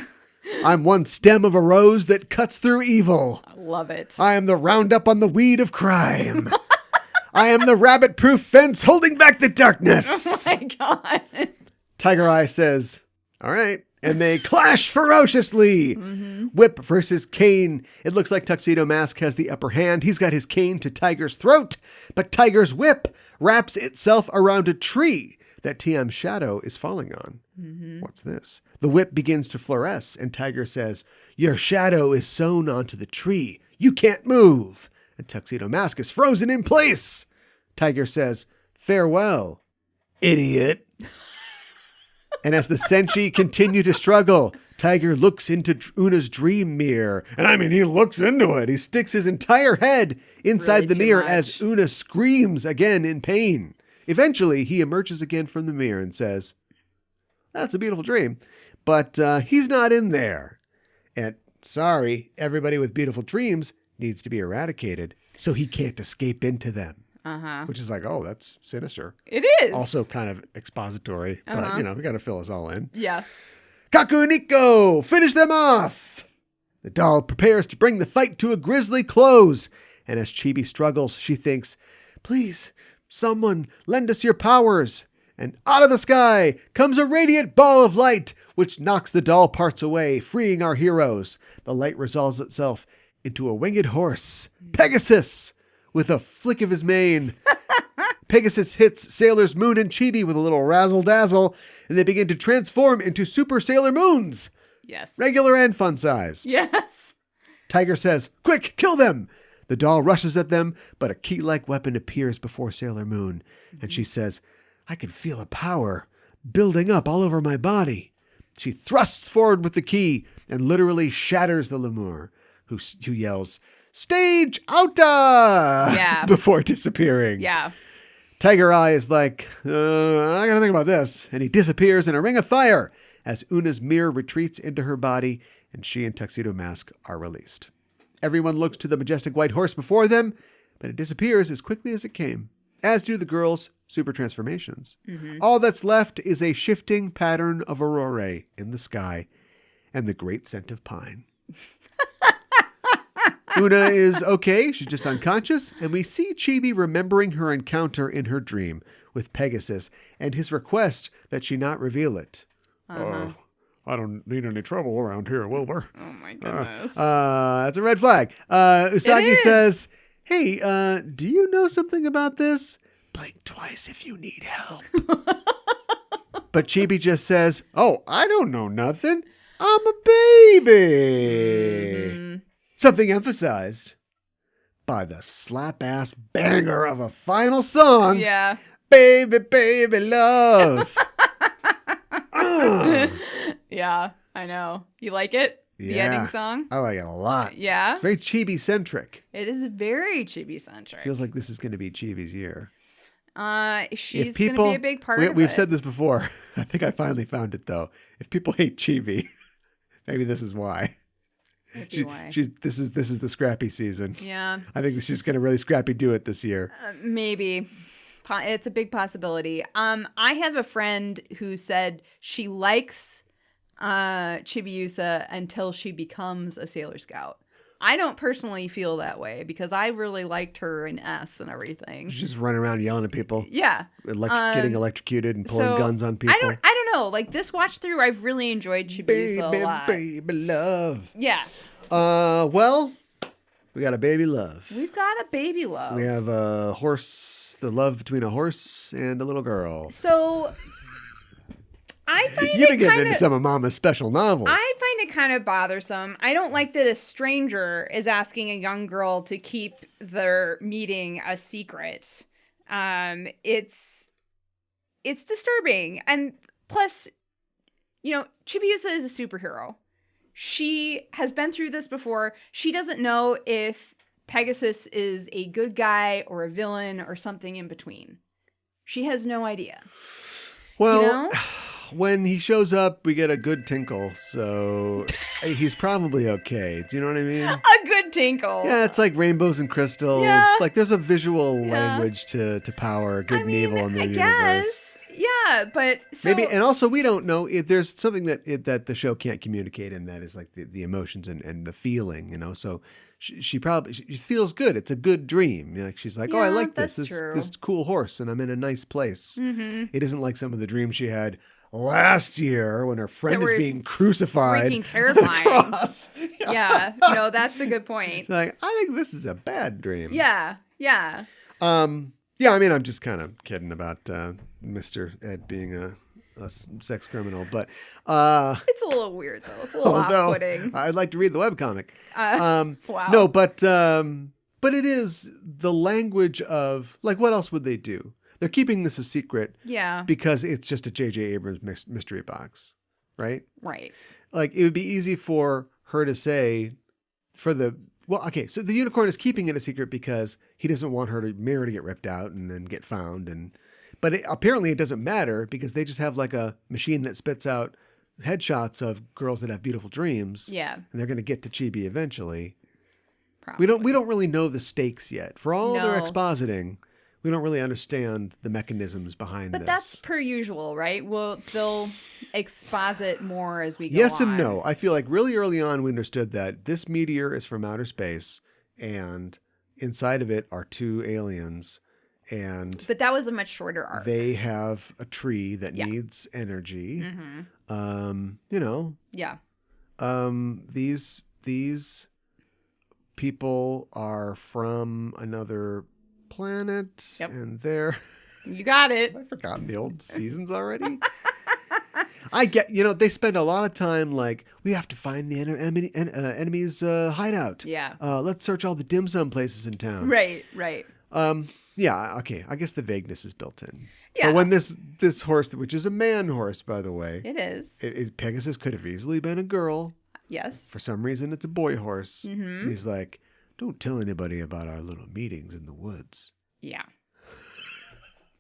I'm one stem of a rose that cuts through evil. I love it. I am the roundup on the weed of crime. I am the rabbit-proof fence holding back the darkness. Oh my God. Tiger Eye says, all right. And they clash ferociously. Mm-hmm. Whip versus cane. It looks like Tuxedo Mask has the upper hand. He's got his cane to Tiger's throat, but Tiger's whip wraps itself around a tree that TM's shadow is falling on. Mm-hmm. What's this? The whip begins to fluoresce, and Tiger says, your shadow is sewn onto the tree. You can't move. And Tuxedo Mask is frozen in place. Tiger says, farewell, idiot. And as the Senshi continue to struggle, Tiger looks into Una's dream mirror. And I mean, he looks into it. He sticks his entire head inside the mirror as Una screams again in pain. Eventually, he emerges again from the mirror and says, that's a beautiful dream. But he's not in there. And sorry, everybody with beautiful dreams needs to be eradicated so he can't escape into them. Uh-huh. Which is like, oh, that's sinister. It is. Also kind of expository, but, we got to fill us all in. Yeah. Kaku and Nico, finish them off! The doll prepares to bring the fight to a grisly close. And as Chibi struggles, she thinks, please, someone lend us your powers. And out of the sky comes a radiant ball of light, which knocks the doll parts away, freeing our heroes. The light resolves itself into a winged horse, Pegasus, with a flick of his mane. Pegasus hits Sailors Moon and Chibi with a little razzle-dazzle, and they begin to transform into Super Sailor Moons. Yes. Regular and fun-sized. Yes. Tiger says, quick, kill them! The doll rushes at them, but a key-like weapon appears before Sailor Moon, and she says, I can feel a power building up all over my body. She thrusts forward with the key and literally shatters the lemur, who yells, stage outa! Yeah. Before disappearing. Yeah. Tiger Eye is like, I gotta think about this. And he disappears in a ring of fire as Una's mirror retreats into her body and she and Tuxedo Mask are released. Everyone looks to the majestic white horse before them, but it disappears as quickly as it came, as do the girls' super transformations. Mm-hmm. All that's left is a shifting pattern of aurorae in the sky and the great scent of pine. Una is okay. She's just unconscious. And we see Chibi remembering her encounter in her dream with Pegasus and his request that she not reveal it. I don't need any trouble around here, Wilbur. Oh, my goodness. That's a red flag. Usagi says, hey, do you know something about this? Blink twice if you need help. But Chibi just says, oh, I don't know nothing. I'm a baby. Mm-hmm. Something emphasized by the slap-ass banger of a final song. Yeah. Baby, baby, love. Yeah, I know. You like it? The ending song? I like it a lot. Yeah? It's very Chibi-centric. It is very Chibi-centric. Feels like this is going to be Chibi's year. She's going to be a big part of it. We've said this before. I think I finally found it, though. If people hate Chibi, maybe this is why. This is the Scrppy season. Yeah. I think she's going to really Scrppy do it this year. Maybe. It's a big possibility. I have a friend who said she likes Chibi-Usa until she becomes a Sailor Scout. I don't personally feel that way because I really liked her in S and everything. She's just running around yelling at people. Yeah. Getting electrocuted and pulling guns on people. I don't know. Like this watch through, I've really enjoyed Chibi-Usa a lot. Baby love. Yeah. Well, we got a baby love. We've got a baby love. We have a horse, the love between a horse and a little girl. So I find You've been getting into some of Mama's special novels. I find it kind of bothersome. I don't like that a stranger is asking a young girl to keep their meeting a secret. It's disturbing. And plus, Chibi-Usa is a superhero. She has been through this before. She doesn't know if Pegasus is a good guy or a villain or something in between. She has no idea. Well, when he shows up, we get a good tinkle. So he's probably okay. Do you know what I mean? A good tinkle. Yeah, it's like rainbows and crystals. Yeah. Like there's a visual language to power good and evil in the universe. Yeah, Yeah, but so maybe, and also we don't know if there's something that the show can't communicate, and that is like the emotions and the feeling, So she probably she feels good. It's a good dream. Like she's like, oh, I like this cool horse, and I'm in a nice place. Mm-hmm. It isn't like some of the dreams she had last year when her friend is being crucified. Freaking terrifying. Yeah, that's a good point. Like, I think this is a bad dream. Yeah. Yeah, I mean, I'm just kind of kidding about Mr. Ed being a sex criminal, but it's a little weird though. It's a little off-putting. I'd like to read the webcomic. Wow. No, but it is the language of, like, what else would they do? They're keeping this a secret. Yeah. Because it's just a J.J. Abrams mystery box, right? Right. Like, it would be easy for her to say, so the unicorn is keeping it a secret because he doesn't want her mirror to get ripped out and then get found. But apparently it doesn't matter because they just have like a machine that spits out headshots of girls that have beautiful dreams. Yeah. And they're going to get to Chibi eventually. Probably. We don't really know the stakes yet. For all their expositing, we don't really understand the mechanisms behind this. But that's per usual, right? They'll exposit more as we go on. Yes and no. I feel like really early on we understood that this meteor is from outer space and inside of it are two aliens. But that was a much shorter arc. They have a tree that needs energy. Mm-hmm. Yeah. These people are from another planet, and they're... You got it. I've forgotten the old seasons already. I get, they spend a lot of time like, we have to find the enemy's hideout. Yeah. Let's search all the dim sum places in town. Right. Yeah, okay. I guess the vagueness is built in. Yeah. But when this horse, which is a man horse, by the way. It is. Pegasus could have easily been a girl. Yes. For some reason, it's a boy horse. Mm-hmm. And he's like, don't tell anybody about our little meetings in the woods. Yeah.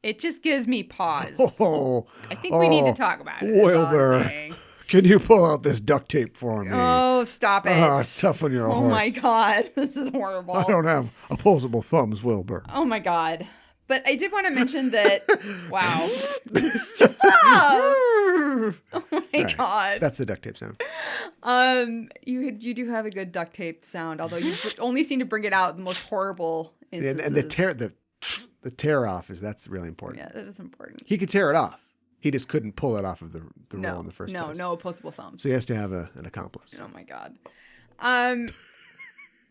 It just gives me pause. I think we need to talk about it. Wilbur, can you pull out this duct tape for me? Oh, stop it. It's tough when you're a horse. Oh my God. This is horrible. I don't have opposable thumbs, Wilbur. Oh my God. But I did want to mention that, wow. Stop. Oh my God. That's the duct tape sound. You do have a good duct tape sound, although you only seem to bring it out in the most horrible instances. And the tear off that's really important. Yeah, that is important. He could tear it off. He just couldn't pull it off of the roll in the first place. No opposable thumbs. So he has to have an accomplice. Oh my God.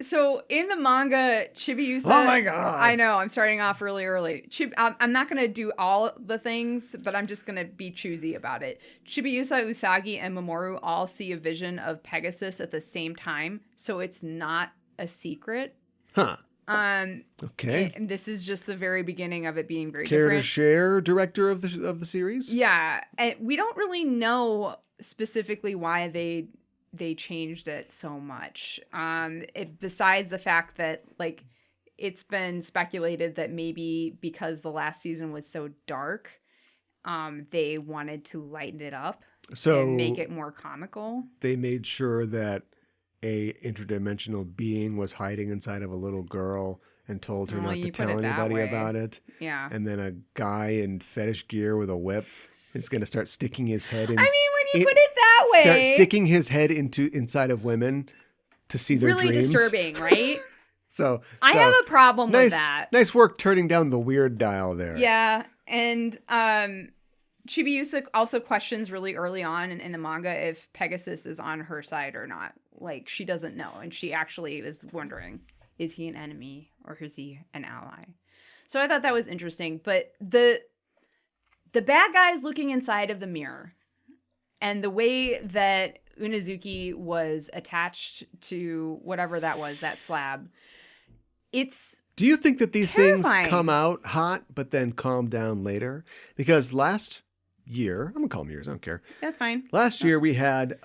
So in the manga, Chibi-Usa... Oh my God. I know, I'm starting off really early. I'm not going to do all the things, but I'm just going to be choosy about it. Chibi-Usa, Usagi, and Mamoru all see a vision of Pegasus at the same time, so it's not a secret. Huh. Okay. And this is just the very beginning of it being very different. Care different. to share, director of the series? Yeah. And we don't really know specifically why they changed it so much. Besides the fact that, like, it's been speculated that maybe because the last season was so dark, they wanted to lighten it up and make it more comical. They made sure that a interdimensional being was hiding inside of a little girl and told her not to tell anybody about it. Yeah. And then a guy in fetish gear with a whip is going to start sticking his head in. I mean, when you put it that way. Start sticking his head inside of women to see their really dreams. Really disturbing, right? So I have a problem with that. Nice work turning down the weird dial there. Yeah. And Chibi-Usa also questions really early on in the manga if Pegasus is on her side or not. Like, she doesn't know. And she actually is wondering, is he an enemy or is he an ally? So I thought that was interesting. But the bad guy is looking inside of the mirror. And the way that Unazuki was attached to whatever that was, that slab, it's Do you think that these terrifying. Things come out hot but then calm down later? Because last year, I'm going to call them years, I don't care. That's fine. Last year we had...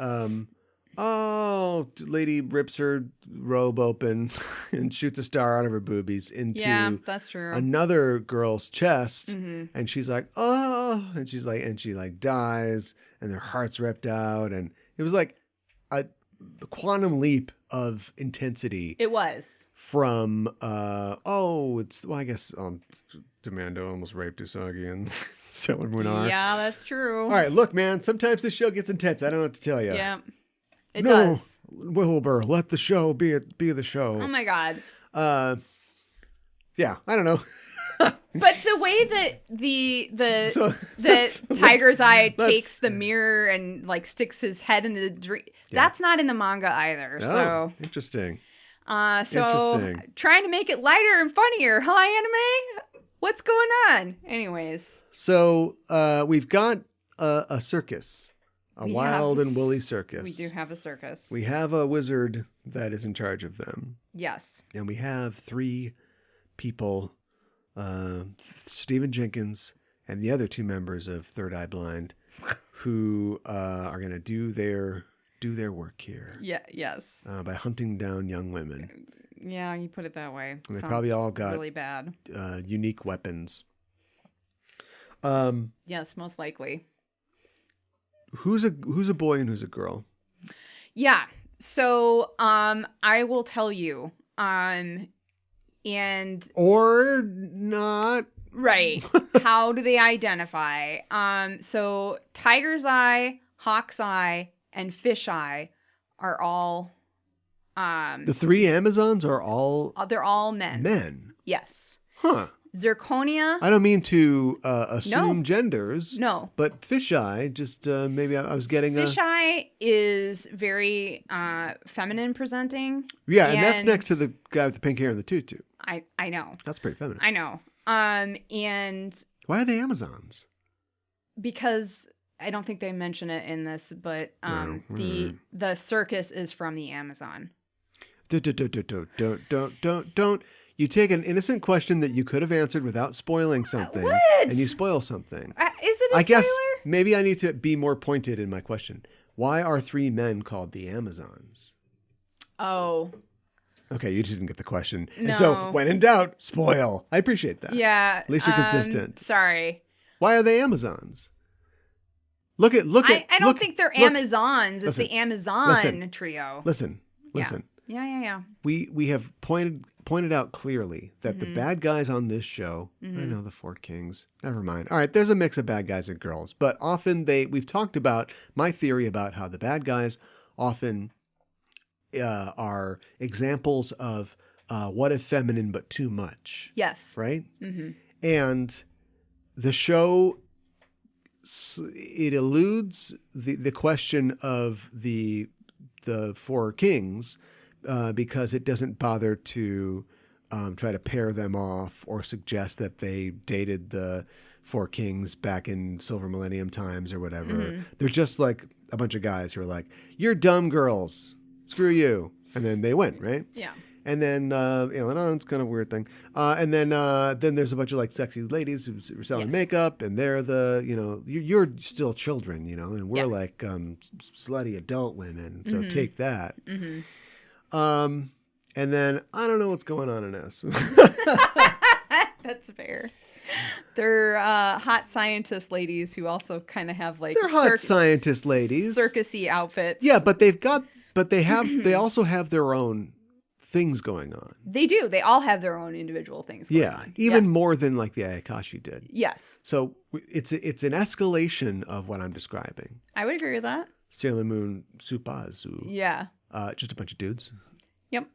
lady rips her robe open and shoots a star out of her boobies into that's true. Another girl's chest, Mm-hmm. and she's like, oh, and she dies, and her heart's ripped out, and it was like a quantum leap of intensity. It was. From, I guess Demando almost raped Usagi and Sailor Moon R. Yeah, that's true. All right, look, man, sometimes this show gets intense. I don't know what to tell you. Yeah, it does. Wilbur, let the show be the show. Oh, my God. Yeah, I don't know. But the way that Tiger's Eye takes the mirror and like sticks his head into the dream, that's not in the manga either. Oh, so interesting. Interesting. Trying to make it lighter and funnier, huh, Anime? What's going on? Anyways. So we've got a circus, a wild and woolly circus. We do have a circus. We have a wizard that is in charge of them. Yes. And we have 3 people, Stephen Jenkins and the other 2 members of Third Eye Blind, who are going to do their work here. Yeah. Yes. By hunting down young women. Yeah, you put it that way. And they probably all got really bad. Unique weapons. Yes, most likely. Who's a boy and who's a girl? Yeah. So I will tell you. And or not. Right. How do they identify? So Tiger's Eye, Hawk's Eye, and Fish Eye are all the 3 Amazons are all they're all men. Men. Yes. Huh. Zirconia. I don't mean to assume genders. No. But Fisheye, just maybe I was getting Fisheye is very feminine presenting. Yeah, and that's next to the guy with the pink hair and the tutu. I know. That's pretty feminine. I know. And why are they Amazons? Because I don't think they mention it in this, but the circus is from the Amazon. Don't. You take an innocent question that you could have answered without spoiling something, and you spoil something. Is it a spoiler? I guess maybe I need to be more pointed in my question. Why are 3 men called the Amazons? Oh. Okay, you didn't get the question. No. And so, when in doubt, spoil. I appreciate that. Yeah. At least you're consistent. Sorry. Why are they Amazons? Look at. I don't think they're Amazons. It's the Amazon trio. Listen. Yeah. We have pointed out clearly that the bad guys on this show, I know the 4 kings, never mind. All right, there's a mix of bad guys and girls, but often we've talked about my theory about how the bad guys often are examples of what if feminine but too much. Yes. Right? Mm-hmm. And the show, it eludes the question of the 4 kings because it doesn't bother to try to pair them off or suggest that they dated the 4 kings back in Silver Millennium times or whatever. Mm-hmm. There's just like a bunch of guys who are like, "You're dumb girls. Screw you." And then they win, right? Yeah. And then, it's kind of a weird thing. And then there's a bunch of like sexy ladies who are selling makeup, and they're you're still children, and we're like slutty adult women. So take that. Mm-hmm. And then I don't know what's going on in S. That's fair. They're hot scientist ladies who also kind of have like they're hot scientist ladies, circusy outfits. Yeah, but they also have their own things going on. They do. They all have their own individual things going on. Even more than like the Ayakashi did. Yes. So it's an escalation of what I'm describing. I would agree with that. Sailor Moon Supazu. Yeah. Just a bunch of dudes. Yep.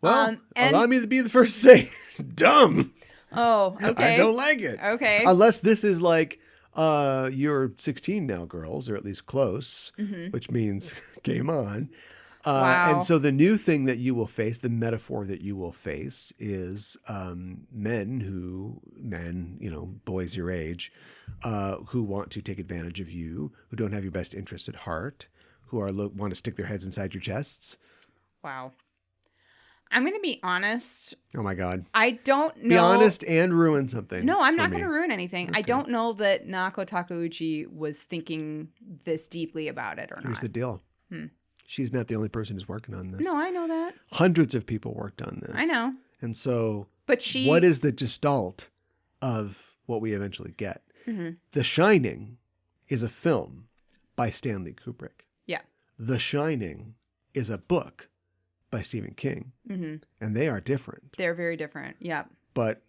Well, allow me to be the first to say, dumb. Oh, okay. I don't like it. Okay. Unless this is like, you're 16 now, girls, or at least close, which means game on. Wow. And so the new thing that you will face, the metaphor that you will face is boys your age, who want to take advantage of you, who don't have your best interests at heart, who want to stick their heads inside your chests. Wow. I'm going to be honest. Oh, my God. I don't know. Be honest and ruin something. No, I'm not going to ruin anything. Okay. I don't know that Naoko Takeuchi was thinking this deeply about it or not. Here's the deal. She's not the only person who's working on this. No, I know that. Hundreds of people worked on this. I know. And so, what is the gestalt of what we eventually get? Mm-hmm. The Shining is a film by Stanley Kubrick. Yeah. The Shining is a book by Stephen King, and they are different. They're very different. Yep. But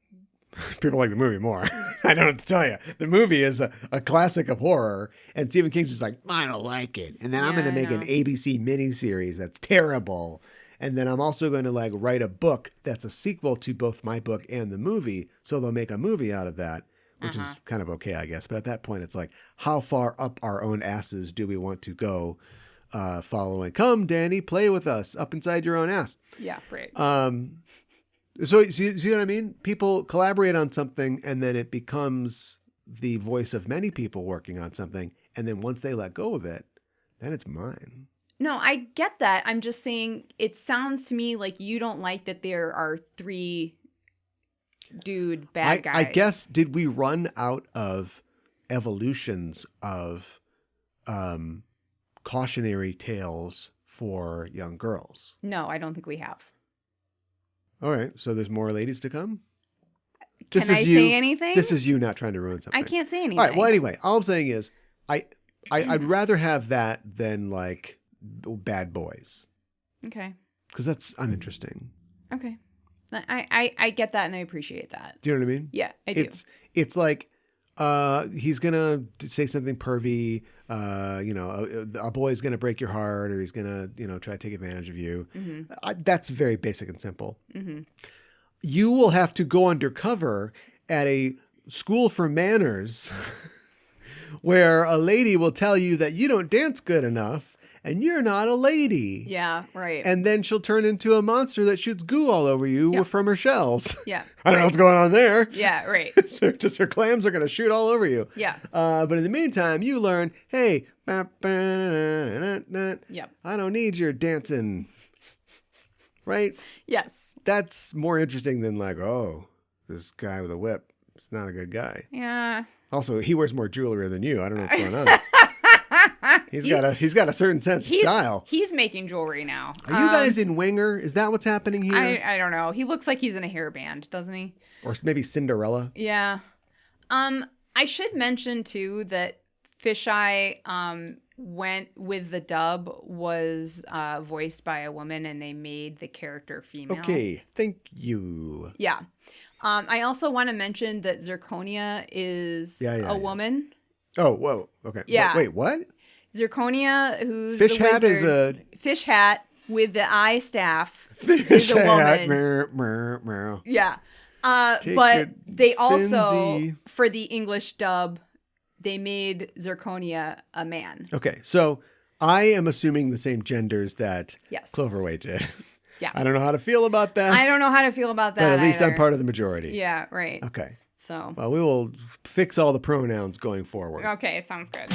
people like the movie more. I don't know what to tell you. The movie is a classic of horror, and Stephen King's just like, I don't like it. And then I'm going to make an ABC miniseries that's terrible. And then I'm also going to like write a book that's a sequel to both my book and the movie. So they'll make a movie out of that, which is kind of okay, I guess. But at that point, it's like, how far up our own asses do we want to go following? Come, Danny, play with us up inside your own ass. Yeah, right. So see what I mean? People collaborate on something, and then it becomes the voice of many people working on something. And then once they let go of it, then it's mine. No, I get that. I'm just saying it sounds to me like you don't like that there are 3 dude bad guys. I guess, did we run out of evolutions of cautionary tales for young girls? No, I don't think we have. All right, so there's more ladies to come? Can I say anything? This is you not trying to ruin something. I can't say anything. All right, well, anyway, all I'm saying is I'd rather have that than like Bad Boys. Okay. Because that's uninteresting. Okay. I get that and I appreciate that. Do you know what I mean? Yeah, I do. It's like he's going to say something pervy, a boy's going to break your heart, or he's going to, try to take advantage of you. That's very basic and simple. You will have to go undercover at a school for manners where a lady will tell you that you don't dance good enough and you're not a lady. Yeah, right. And then she'll turn into a monster that shoots goo all over you from her shells. Yeah. I don't know what's going on there. Yeah, right. Just her clams are going to shoot all over you. Yeah. But in the meantime, you learn, hey, I don't need your dancing. Right? Yes. That's more interesting than like, oh, this guy with a whip. He's not a good guy. Yeah. Also, he wears more jewelry than you. I don't know what's going on. He's got a certain sense of style. He's making jewelry now. Are you guys in Winger? Is that what's happening here? I don't know. He looks like he's in a hairband, doesn't he? Or maybe Cinderella. Yeah. I should mention too that Fisheye went with the dub was voiced by a woman, and they made the character female. Okay, thank you. Yeah. I also want to mention that Zirconia is a woman. Oh, whoa. Okay. Yeah. Wait, what? Zirconia, who's Fish the Hat wizard, is a... Fish Hat with the eye staff is a Hat. woman. Yeah. But they also, for the English dub, they made Zirconia a man. Okay, so I am assuming the same genders that Cloverway did. Yeah. I don't know how to feel about that. I don't know how to feel about that But at least either. I'm part of the majority. Yeah, right. Okay. So. Well, we will fix all the pronouns going forward. Okay, sounds good.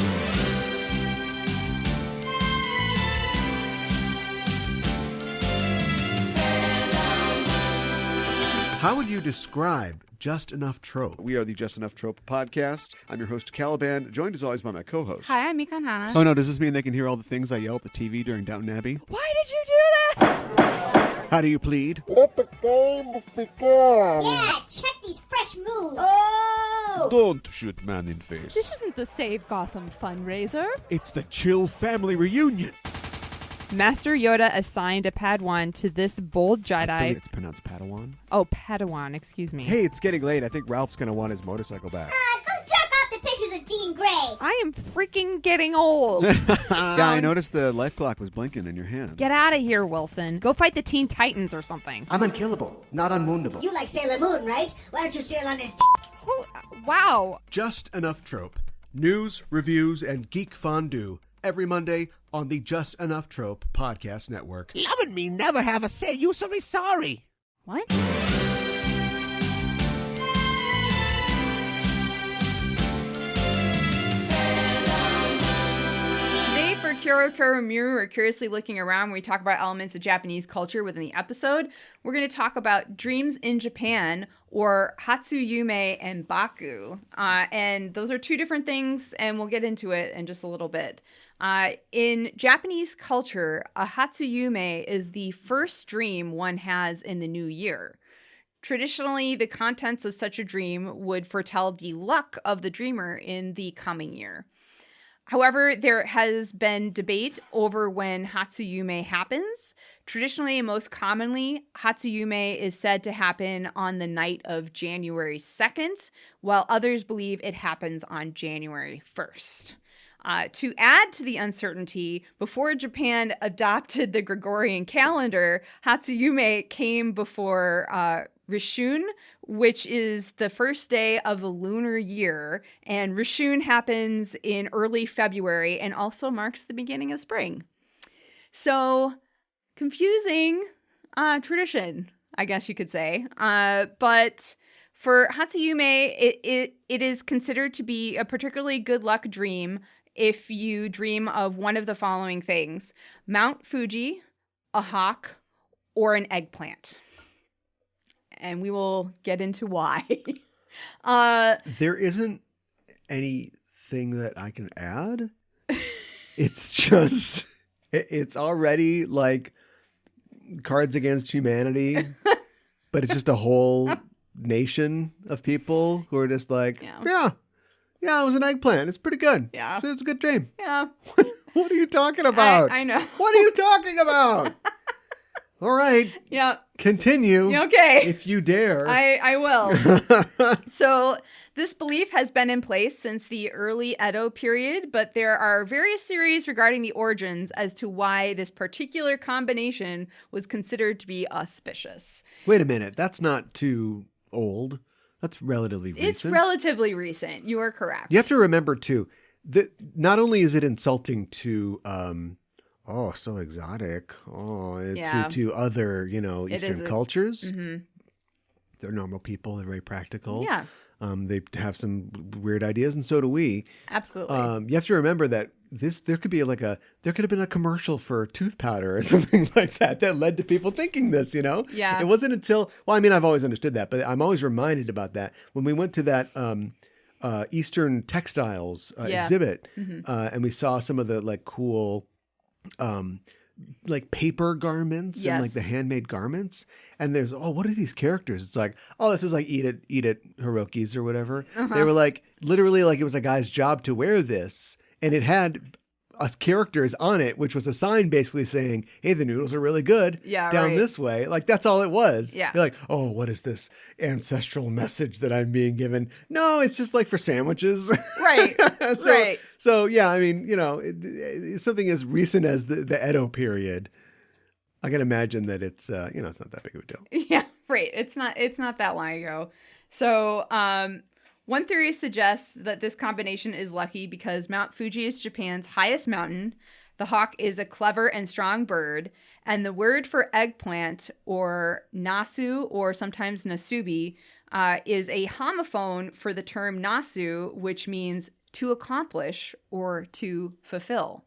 How would you describe Just Enough Trope? We are the Just Enough Trope podcast. I'm your host, Caliban, joined as always by my co-host. Hi, I'm Mikan Hana. Oh no, does this mean they can hear all the things I yell at the TV during Downton Abbey? Why did you do that? How do you plead? Let the game begin. Yeah, check these fresh moves. Oh! Don't shoot man in face. This isn't the Save Gotham fundraiser. It's the Chill Family Reunion. Master Yoda assigned a Padawan to this bold Jedi. I believe it's pronounced Padawan. Oh, Padawan, excuse me. Hey, it's getting late. I think Ralph's going to want his motorcycle back. Go jerk off the pictures of Dean Gray. I am freaking getting old. Yeah, I noticed the life clock was blinking in your hand. Get out of here, Wilson. Go fight the Teen Titans or something. I'm unkillable, not unwoundable. You like Sailor Moon, right? Why don't you sail on his Wow. Just Enough Trope. News, reviews, and geek fondue. Every Monday on the Just Enough Trope podcast network. Loving me never have a say. You so sorry. What? Today for Kuro Kuro Miru, or Curiously Looking Around, we talk about elements of Japanese culture within the episode. We're going to talk about dreams in Japan, or hatsuyume and baku. And those are two different things, and we'll get into it in just a little bit. In Japanese culture, a hatsuyume is the first dream one has in the new year. Traditionally, the contents of such a dream would foretell the luck of the dreamer in the coming year. However, there has been debate over when hatsuyume happens. Traditionally and most commonly, hatsuyume is said to happen on the night of January 2nd, while others believe it happens on January 1st. To add to the uncertainty, before Japan adopted the Gregorian calendar, hatsuyume came before Rishun, which is the first day of the lunar year, and Rishun happens in early February and also marks the beginning of spring. So, confusing tradition, I guess you could say. But for hatsuyume, it is considered to be a particularly good luck dream if you dream of one of the following things: Mount Fuji, a hawk, or an eggplant. And we will get into why. There isn't anything that I can add. It's just, it's already like Cards Against Humanity, but it's just a whole nation of people who are just like, yeah, it was an eggplant. It's pretty good. Yeah. It's a good dream. Yeah. What are you talking about? I know. What are you talking about? All right. Yeah. Continue. Okay. If you dare. I will. So this belief has been in place since the early Edo period, but there are various theories regarding the origins as to why this particular combination was considered to be auspicious. Wait a minute. That's not too old. That's relatively recent. It's relatively recent. You are correct. You have to remember, too, that not only is it insulting to... so exotic. To other, Eastern cultures. Mm-hmm. They're normal people. They're very practical. Yeah. They have some weird ideas, and so do we. Absolutely. You have to remember that there could have been a commercial for tooth powder or something like that led to people thinking this, Yeah. It wasn't until, I've always understood that, but I'm always reminded about that when we went to that Eastern textiles exhibit, and we saw some of the like cool, like paper garments and like the handmade garments. And there's, what are these characters? It's like, this is like eat it Hirokis or whatever. They were like, literally like it was a guy's job to wear this. And it had characters on it, which was a sign basically saying, hey, the noodles are really good down this way. Like that's all it was. Yeah. You're like, what is this ancestral message that I'm being given? No, it's just like for sandwiches. Right. Right. So yeah, I mean, something as recent as the Edo period, I can imagine that it's, it's not that big of a deal. Yeah, right. It's not that long ago. So, one theory suggests that this combination is lucky because Mount Fuji is Japan's highest mountain. The hawk is a clever and strong bird. And the word for eggplant, or nasu, or sometimes nasubi, is a homophone for the term nasu, which means to accomplish or to fulfill.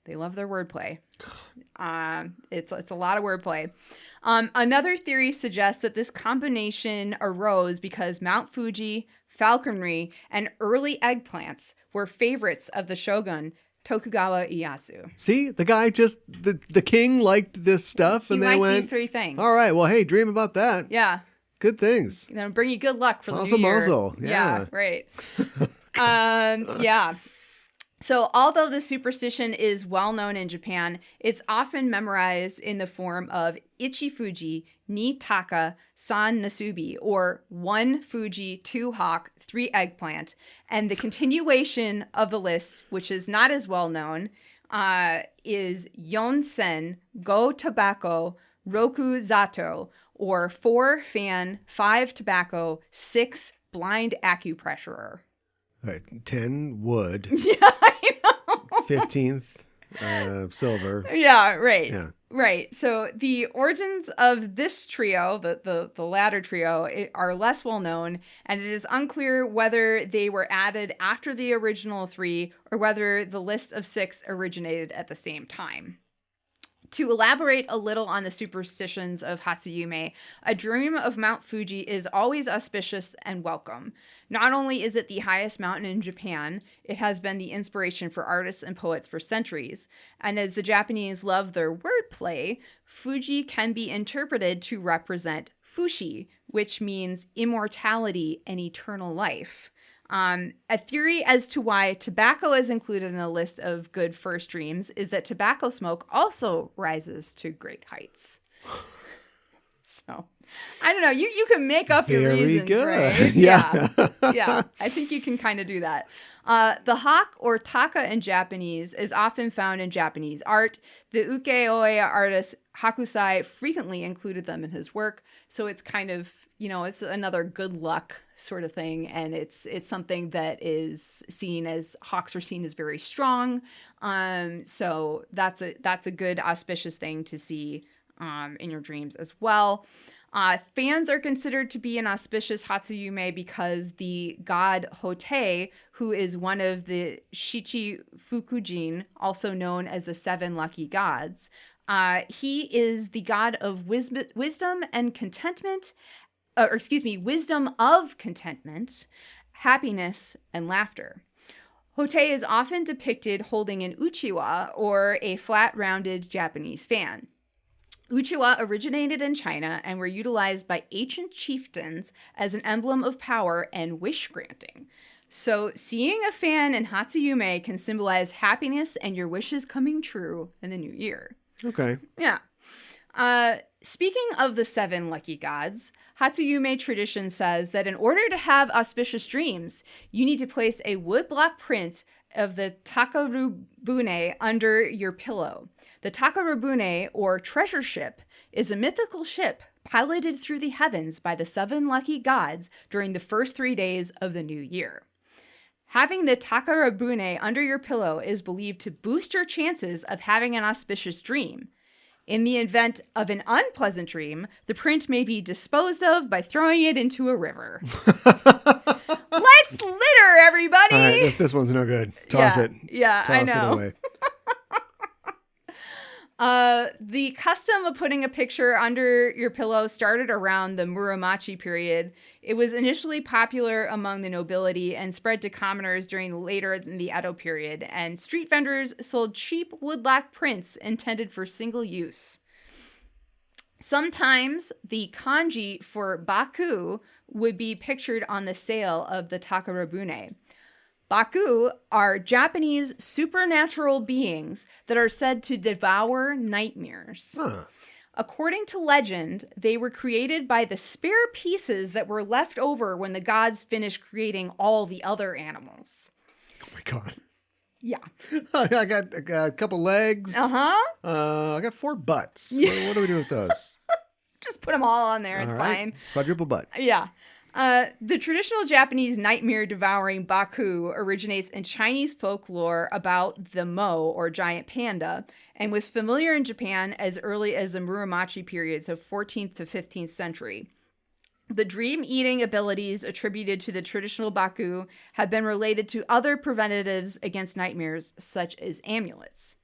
They love their wordplay. It's a lot of wordplay. Another theory suggests that this combination arose because Mount Fuji, falconry, and early eggplants were favorites of the shogun Tokugawa Ieyasu. See, the guy the king liked this stuff, and they went, these three things. All right, well, hey, dream about that. Yeah. Good things. Bring you good luck for the new year. Mazel. Yeah, right. Yeah. So although the superstition is well known in Japan, it's often memorized in the form of Ichi Fuji, ni taka, san nasubi, or 1 Fuji, 2 hawk, 3 eggplant. And the continuation of the list, which is not as well known, is Yonsen, go tobacco, roku zato, or 4 fan, 5 tobacco, 6 blind acupressurer. Right, 10 wood. Yeah, I know. 15th silver. Yeah, right. Yeah. Right. So the origins of this trio, the latter trio, are less well known, and it is unclear whether they were added after the original 3 or whether the list of 6 originated at the same time. To elaborate a little on the superstitions of hatsuyume, a dream of Mount Fuji is always auspicious and welcome. Not only is it the highest mountain in Japan, it has been the inspiration for artists and poets for centuries. And as the Japanese love their wordplay, Fuji can be interpreted to represent fushi, which means immortality and eternal life. A theory as to why tobacco is included in the list of good first dreams is that tobacco smoke also rises to great heights. So, I don't know. You can make up your Very reasons, good. right? Yeah. Yeah. I think you can kind of do that. The hawk, or taka in Japanese, is often found in Japanese art. The ukiyo-e artist Hakusai frequently included them in his work. So it's kind of, it's another good luck sort of thing. And it's something that is seen as, hawks are seen as very strong. So that's a good auspicious thing to see in your dreams as well. Fans are considered to be an auspicious hatsuyume because the god Hote, who is one of the Shichi-Fukujin, also known as the 7 lucky gods, he is the god of wisdom and contentment, wisdom of contentment, happiness, and laughter. Hote is often depicted holding an uchiwa, or a flat-rounded Japanese fan. Uchiwa originated in China and were utilized by ancient chieftains as an emblem of power and wish granting. So seeing a fan in hatsuyume can symbolize happiness and your wishes coming true in the new year. Okay. Yeah. Speaking of the 7 lucky gods, hatsuyume tradition says that in order to have auspicious dreams, you need to place a woodblock print of the takarubune under your pillow. The takarubune, or treasure ship, is a mythical ship piloted through the heavens by the 7 lucky gods during the first 3 days of the new year. Having the takarubune under your pillow is believed to boost your chances of having an auspicious dream. In the event of an unpleasant dream, the print may be disposed of by throwing it into a river. Let's litter, everybody! All right, this one's no good. Toss it. Yeah, Toss I know. it away. The custom of putting a picture under your pillow started around the Muromachi period. It was initially popular among the nobility and spread to commoners later in the Edo period, and street vendors sold cheap woodblock prints intended for single use. Sometimes the kanji for baku would be pictured on the sail of the takarubune. Baku are Japanese supernatural beings that are said to devour nightmares. Huh. According to legend, they were created by the spare pieces that were left over when the gods finished creating all the other animals. Oh my God. Yeah. I got a couple legs. Uh-huh. I got 4 butts. What do we do with those? Just put them all on there. It's All right. fine. Quadruple butt. Yeah. The traditional Japanese nightmare-devouring baku originates in Chinese folklore about the mo, or giant panda, and was familiar in Japan as early as the Muromachi periods of 14th to 15th century. The dream-eating abilities attributed to the traditional baku have been related to other preventatives against nightmares, such as amulets.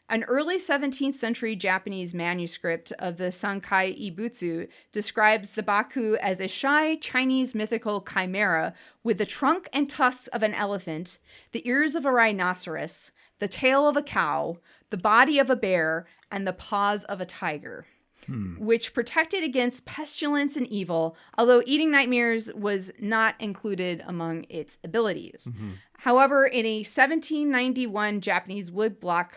An early 17th century Japanese manuscript of the Sankai Ibutsu describes the baku as a shy Chinese mythical chimera with the trunk and tusks of an elephant, the ears of a rhinoceros, the tail of a cow, the body of a bear, and the paws of a tiger, which protected against pestilence and evil, although eating nightmares was not included among its abilities. Mm-hmm. However, in a 1791 Japanese woodblock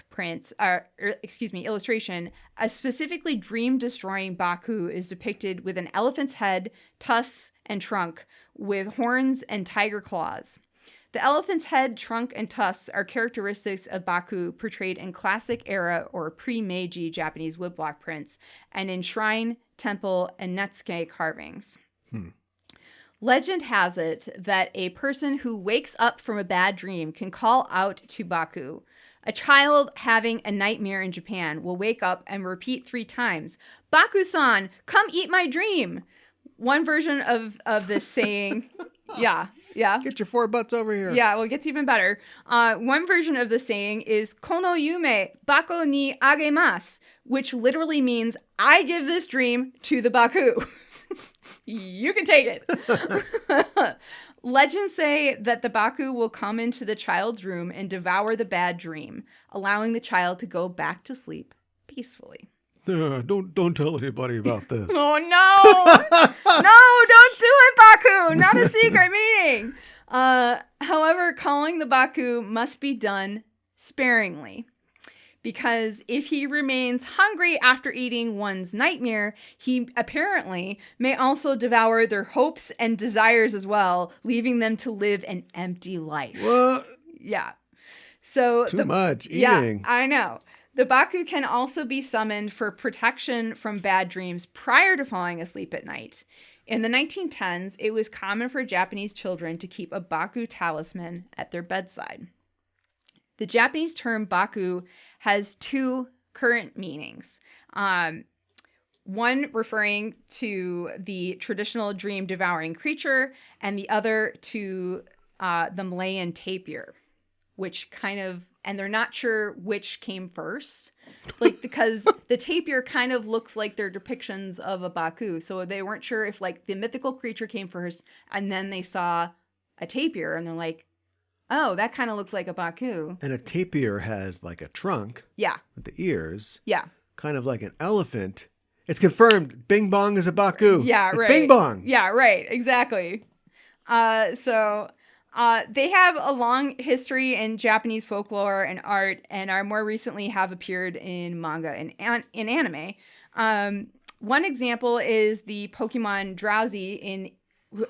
illustration, a specifically dream-destroying baku is depicted with an elephant's head, tusks, and trunk, with horns and tiger claws. The elephant's head, trunk, and tusks are characteristics of baku portrayed in classic era or pre-Meiji Japanese woodblock prints and in shrine, temple, and netsuke carvings. Legend has it that a person who wakes up from a bad dream can call out to baku. A child having a nightmare in Japan will wake up and repeat 3 times, "Baku-san, come eat my dream." One version of this saying, yeah. Get your 4 butts over here. Yeah, well, it gets even better. One version of the saying is "Kono yume bako ni agemasu," which literally means, I give this dream to the baku. You can take it. Legends say that the baku will come into the child's room and devour the bad dream, allowing the child to go back to sleep peacefully. Don't tell anybody about this. Oh, no. No, don't do it, baku. Not a secret meeting. However, calling the baku must be done sparingly, because if he remains hungry after eating one's nightmare, he apparently may also devour their hopes and desires as well, leaving them to live an empty life. What? Yeah. So Too much Yeah, eating. I know. The baku can also be summoned for protection from bad dreams prior to falling asleep at night. In the 1910s, it was common for Japanese children to keep a baku talisman at their bedside. The Japanese term baku has two current meanings. One referring to the traditional dream-devouring creature, and the other to the Malayan tapir, which kind of, and they're not sure which came first, like, because the tapir kind of looks like they're depictions of a baku. So they weren't sure if, like, the mythical creature came first, and then they saw a tapir, and they're like, oh, that kind of looks like a baku. And a tapir has like a trunk Yeah. with the ears, Yeah. kind of like an elephant. It's confirmed. Bing bong is a baku. Yeah, It's right. Bing bong. Yeah, right. Exactly. So they have a long history in Japanese folklore and art, and are more recently have appeared in manga and in anime. One example is the Pokemon Drowsy.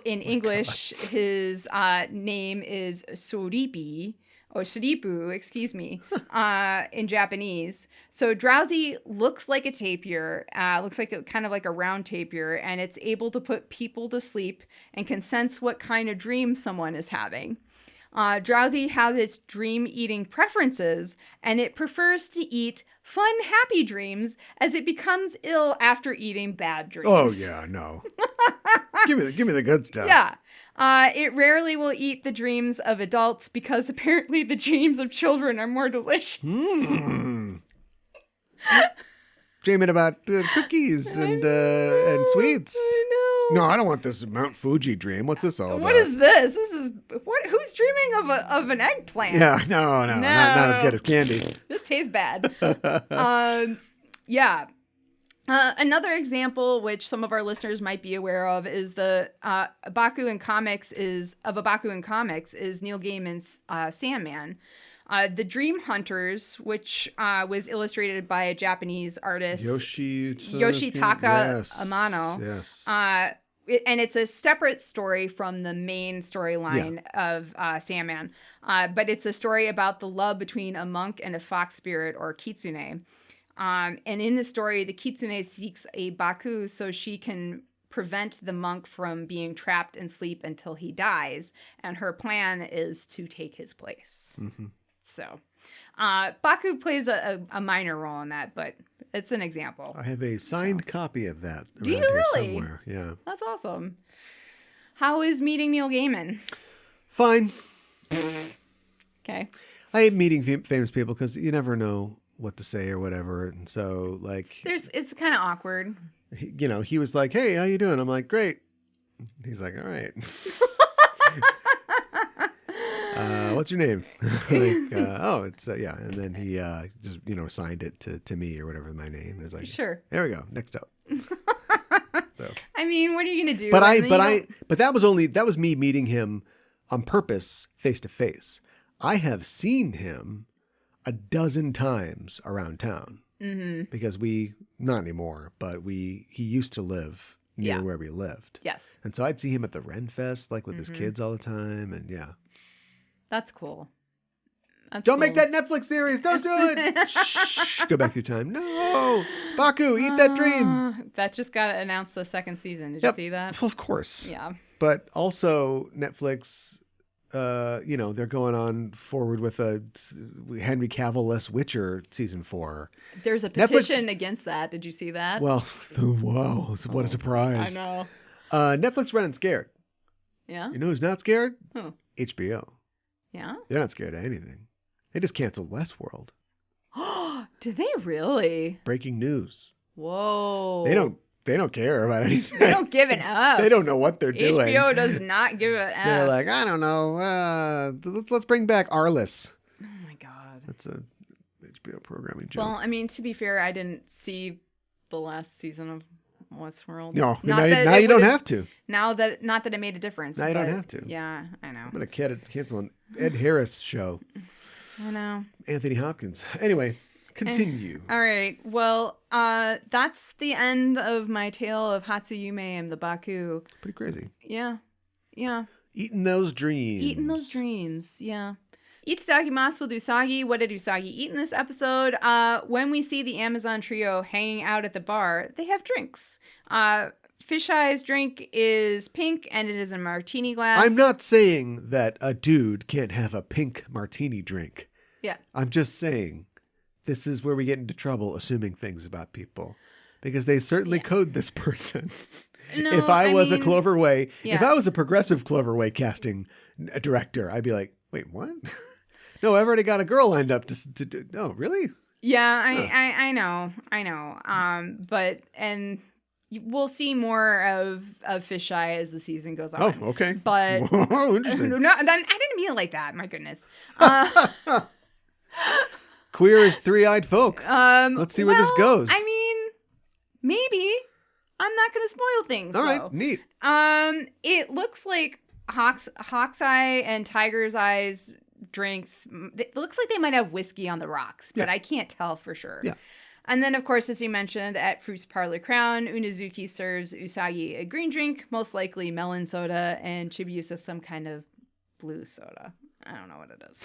In English, his name is Soripi, or Suripu, excuse me, in Japanese. So Drowsy looks like a tapir, looks like kind of like a round tapir, and it's able to put people to sleep and can sense what kind of dream someone is having. Drowsy has its dream-eating preferences, and it prefers to eat fun, happy dreams as it becomes ill after eating bad dreams. Oh yeah, no. give me the good stuff. Yeah. It rarely will eat the dreams of adults because apparently the dreams of children are more delicious. Dreaming about cookies and sweets. I know. No, I don't want this Mount Fuji dream. What's this all about? What is this? This is what? Who's dreaming of an eggplant? Yeah, no, not as good as candy. This tastes bad. Yeah. Another example, which some of our listeners might be aware of, is the Baku in comics is Neil Gaiman's Sandman. The Dream Hunters, which was illustrated by a Japanese artist, Yoshitaka Amano. Yes. And it's a separate story from the main storyline of Sandman. But it's a story about the love between a monk and a fox spirit, or kitsune. And in the story, the kitsune seeks a baku so she can prevent the monk from being trapped in sleep until he dies. And her plan is to take his place. Mm-hmm. So baku plays a minor role in that, but it's an example. I have a signed copy of that. Do you around here really? Somewhere. Yeah. That's awesome. How is meeting Neil Gaiman? Fine. Okay. I hate meeting famous people because you never know what to say or whatever, and so like It's kind of awkward. he was like, "Hey, how you doing?" I'm like, "Great." He's like, "All right." What's your name? Like, it's yeah. And then he just signed it to me or whatever my name is. Like, Sure. There we go. Next up. So. I mean, what are you gonna do? But that was me meeting him on purpose, face to face. I have seen him a dozen times around town because not anymore, but he used to live near where we lived. Yes. And so I'd see him at the Ren Fest, like with his kids all the time. And yeah. That's cool. Don't make that Netflix series. Don't do it. Shh. Go back through time. No. Baku, eat that dream. That just got announced the second season. Did you see that? Well, of course. Yeah. But also Netflix, they're going on forward with a Henry Cavill-less Witcher season 4. There's a petition against that. Did you see that? Well, wow. What a surprise. I know. Netflix running scared. Yeah? You know who's not scared? Who? HBO. Yeah? They're not scared of anything. They just canceled Westworld. Did they really? Breaking news. Whoa. They don't care about anything. They don't give an F. They don't know what they're doing. HBO does not give an F. They're like, I don't know. Let's bring back Arliss. Oh my God. That's a HBO programming joke. Well, I mean, to be fair, I didn't see the last season of Westworld. No, Not now, that now it you don't would've- have to. Not that it made a difference. Now you don't but have to. Yeah, I know. I'm going to cancel an Ed Harris show. I know. Anthony Hopkins. Anyway, continue. All right. Well, that's the end of my tale of Hatsuyume and the Baku. Pretty crazy. Yeah. Yeah. Eating those dreams. Eating those dreams. Yeah. Itadakimasu with Usagi. What did Usagi eat in this episode? When we see the Amazon trio hanging out at the bar, they have drinks. Fisheye's drink is pink and it is a martini glass. I'm not saying that a dude can't have a pink martini drink. Yeah. I'm just saying this is where we get into trouble assuming things about people. Because they certainly code this person. No, if I was a mean, Cloverway, yeah. if I was a progressive Cloverway casting director, I'd be like, wait, what? No, I've already got a girl lined up to do. No, really? Yeah, I know. But we'll see more of Fisheye as the season goes on. Oh, okay. But Whoa, interesting. no, I didn't mean it like that. My goodness. Queer as three-eyed folk. Let's see where this goes. I mean, maybe. I'm not going to spoil things. All right, though. neat. It looks like Hawk's Eye and Tiger's Eye's drinks. It looks like they might have whiskey on the rocks, but I can't tell for sure. Yeah. And then, of course, as you mentioned, at Fruits Parlor Crown, Unazuki serves Usagi a green drink, most likely melon soda, and Chibi-Usa some kind of blue soda. I don't know what it is.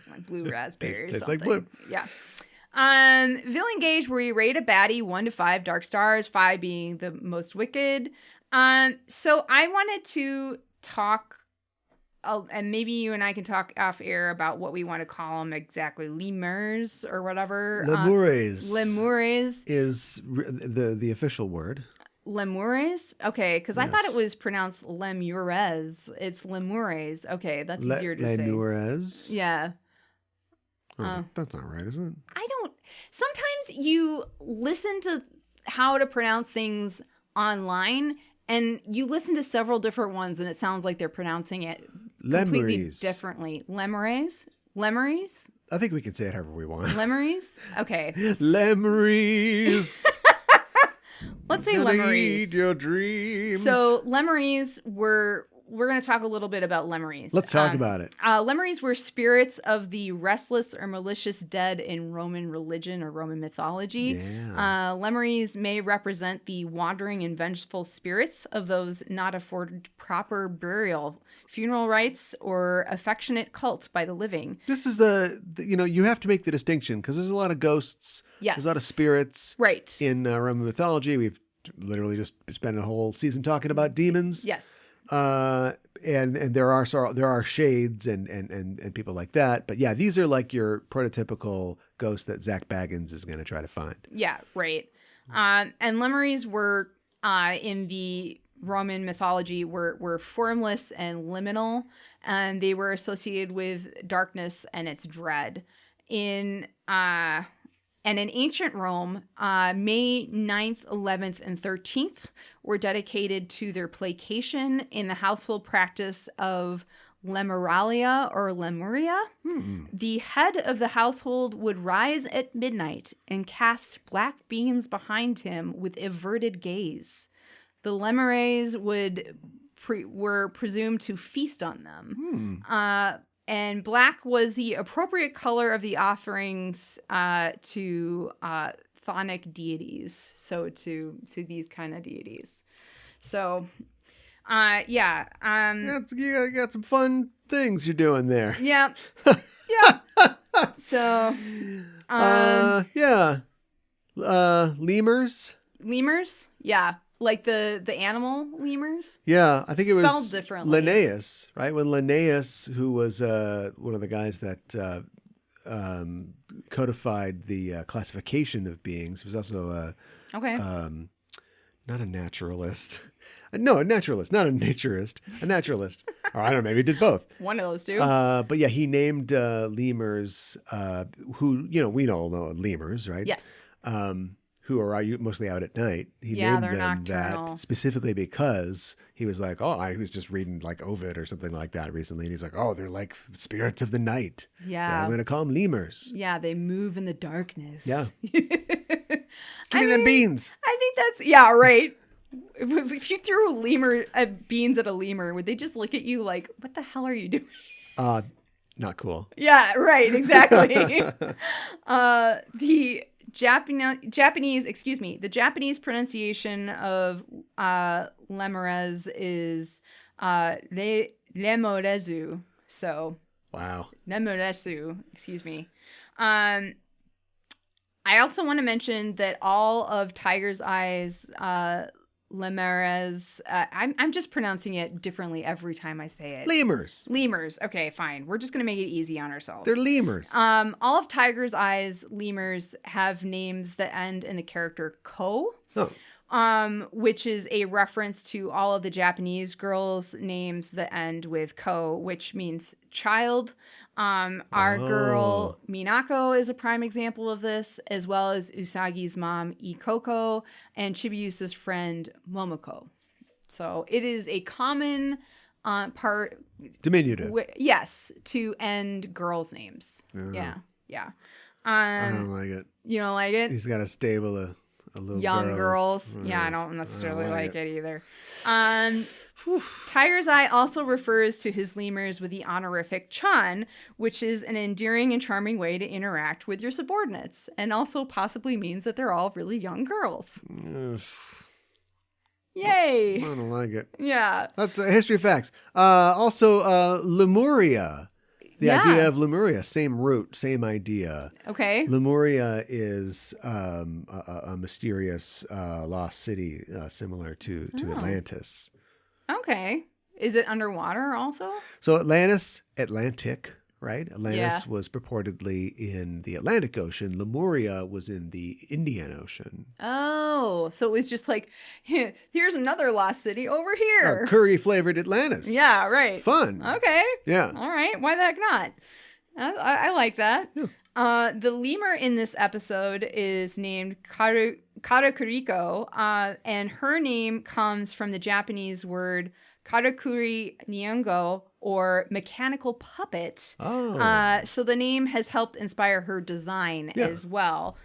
Like blue raspberry or Tastes something. like blue. Yeah. Villain Gauge, where you rate a baddie 1 to 5 dark stars, 5 being the most wicked. So I wanted to talk, and maybe you and I can talk off air about what we want to call them exactly. Lemurs or whatever. Lemures. Lemures. Is the official word. Lemures? Okay, because I thought Yes. it was pronounced Lemures. It's Lemures. Okay, that's easier to say. Lemures. Yeah. That's not right, is it? I don't. Sometimes you listen to how to pronounce things online, and you listen to several different ones, and it sounds like they're pronouncing it completely Lemures. differently. Lemures? Lemures? I think we can say it however we want. Lemures? Okay. Lemures. Let's say Gonna lemures. eat your dreams. So lemures we're going to talk a little bit about lemures. Let's talk about it. Lemures were spirits of the restless or malicious dead in Roman religion or Roman mythology. Yeah. Lemures may represent the wandering and vengeful spirits of those not afforded proper burial, funeral rites, or affectionate cult by the living. This is you have to make the distinction because there's a lot of ghosts. Yes. There's a lot of spirits. Right. In Roman mythology. We've literally just spent a whole season talking about demons. Yes. And there are shades and people like that. But yeah, these are like your prototypical ghosts that Zach Baggins is going to try to find. Yeah, right. And lemures were in the Roman mythology were formless and liminal, and they were associated with darkness and its dread. And in ancient Rome, May 9th, 11th, and 13th were dedicated to their placation in the household practice of Lemuralia or Lemuria. The head of the household would rise at midnight and cast black beans behind him with averted gaze. The Lemures were presumed to feast on them. And black was the appropriate color of the offerings to chthonic deities. So to these kind of deities. So, yeah. You got some fun things you're doing there. Yeah. Yeah. So, yeah. Lemurs. Lemurs? Yeah. Like the animal lemurs? Yeah, I think it was Spelled differently. Linnaeus, right? When Linnaeus, who was one of the guys that codified the classification of beings, he was also Okay. not a naturalist. No, a naturalist, not a naturist, a naturalist. Or I don't know, maybe he did both. One of those two. But yeah, he named lemurs, who, we all know lemurs, right? Yes. Who are mostly out at night. He Yeah, named they're them nocturnal. that specifically because he was like, he was just reading like Ovid or something like that recently. And he's like, they're like spirits of the night. So Yeah. I'm going to call them lemurs. Yeah, they move in the darkness. Yeah. Give Give me them beans. I think that's, yeah, right. If you threw lemur beans at a lemur, would they just look at you like, what the hell are you doing? Not cool. Yeah, right, exactly. The Japanese pronunciation of lemures is lemorezu. So, Wow. lemorezu, excuse me. I also want to mention that all of Tiger's Eye's lemures, I'm just pronouncing it differently every time I say it. Lemurs. Lemurs. Okay, fine. We're just going to make it easy on ourselves. They're lemurs. All of Tiger's Eye's lemurs have names that end in the character ko. Which is a reference to all of the Japanese girls' names that end with ko, which means child. Our girl Minako is a prime example of this, as well as Usagi's mom Ikoko and Chibi-Usa's friend Momoko. So it is a common part. Diminutive. Yes, to end girls' names. Yeah. I don't like it. You don't like it? He's got a stable of little young girls. Yeah, I don't necessarily like it either. Tiger's Eye also refers to his lemurs with the honorific chan, which is an endearing and charming way to interact with your subordinates, and also possibly means that they're all really young girls. Yay! I don't like it. Yeah. That's history facts. Also, Lemuria. The idea of Lemuria, same root, same idea. Okay. Lemuria is a mysterious lost city similar to Atlantis. Okay. Is it underwater also? So Atlantic, right? Atlantis was purportedly in the Atlantic Ocean. Lemuria was in the Indian Ocean. Oh, so it was just like, here's another lost city over here. Curry-flavored Atlantis. Yeah, right. Fun. Okay. Yeah. All right. Why the heck not? I like that. Yeah. The lemur in this episode is named Karakuriko, and her name comes from the Japanese word karakuri nyongo, or mechanical puppet. So the name has helped inspire her design as well.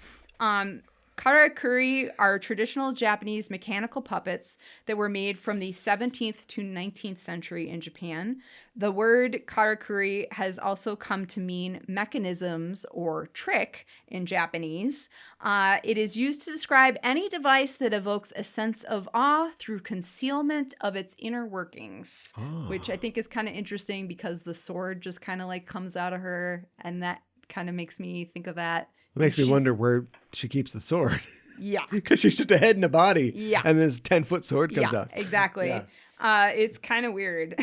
Karakuri are traditional Japanese mechanical puppets that were made from the 17th to 19th century in Japan. The word karakuri has also come to mean mechanisms or trick in Japanese. It is used to describe any device that evokes a sense of awe through concealment of its inner workings, which I think is kind of interesting because the sword just kind of like comes out of her, and that kind of makes me think of that. It makes me wonder where she keeps the sword. Yeah. Because she's just a head and a body. Yeah. And this 10-foot sword comes out. Exactly. Yeah. It's kind of weird.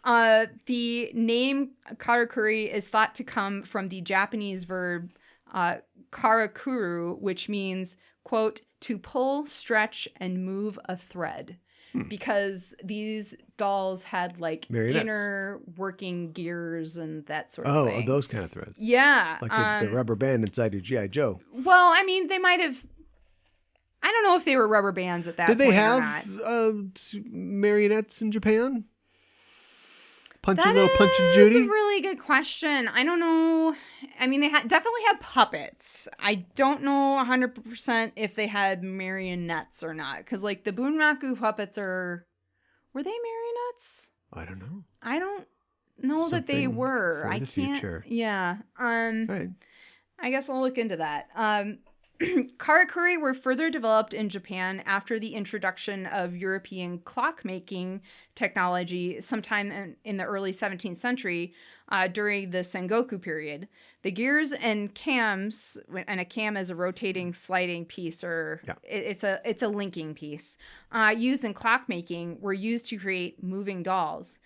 The name karakuri is thought to come from the Japanese verb karakuru, which means, quote, to pull, stretch, and move a thread. Because these dolls had like inner working gears and that sort of thing. Oh, those kind of threads. Yeah. Like the rubber band inside your G.I. Joe. Well, I mean, they might have... I don't know if they were rubber bands at that point. Did they or have marionettes in Japan? Punch and Judy? That's a really good question. I don't know. I mean, they definitely had puppets. I don't know 100% if they had marionettes or not. Because, like, the Bunraku puppets were they marionettes? I don't know. I don't know that they were. For the future. Yeah. Right. I guess I'll look into that. Karakuri were further developed in Japan after the introduction of European clockmaking technology sometime in the early 17th century during the Sengoku period. The gears and cams, and a cam is a rotating sliding piece, or it's a linking piece, used in clockmaking were used to create moving dolls.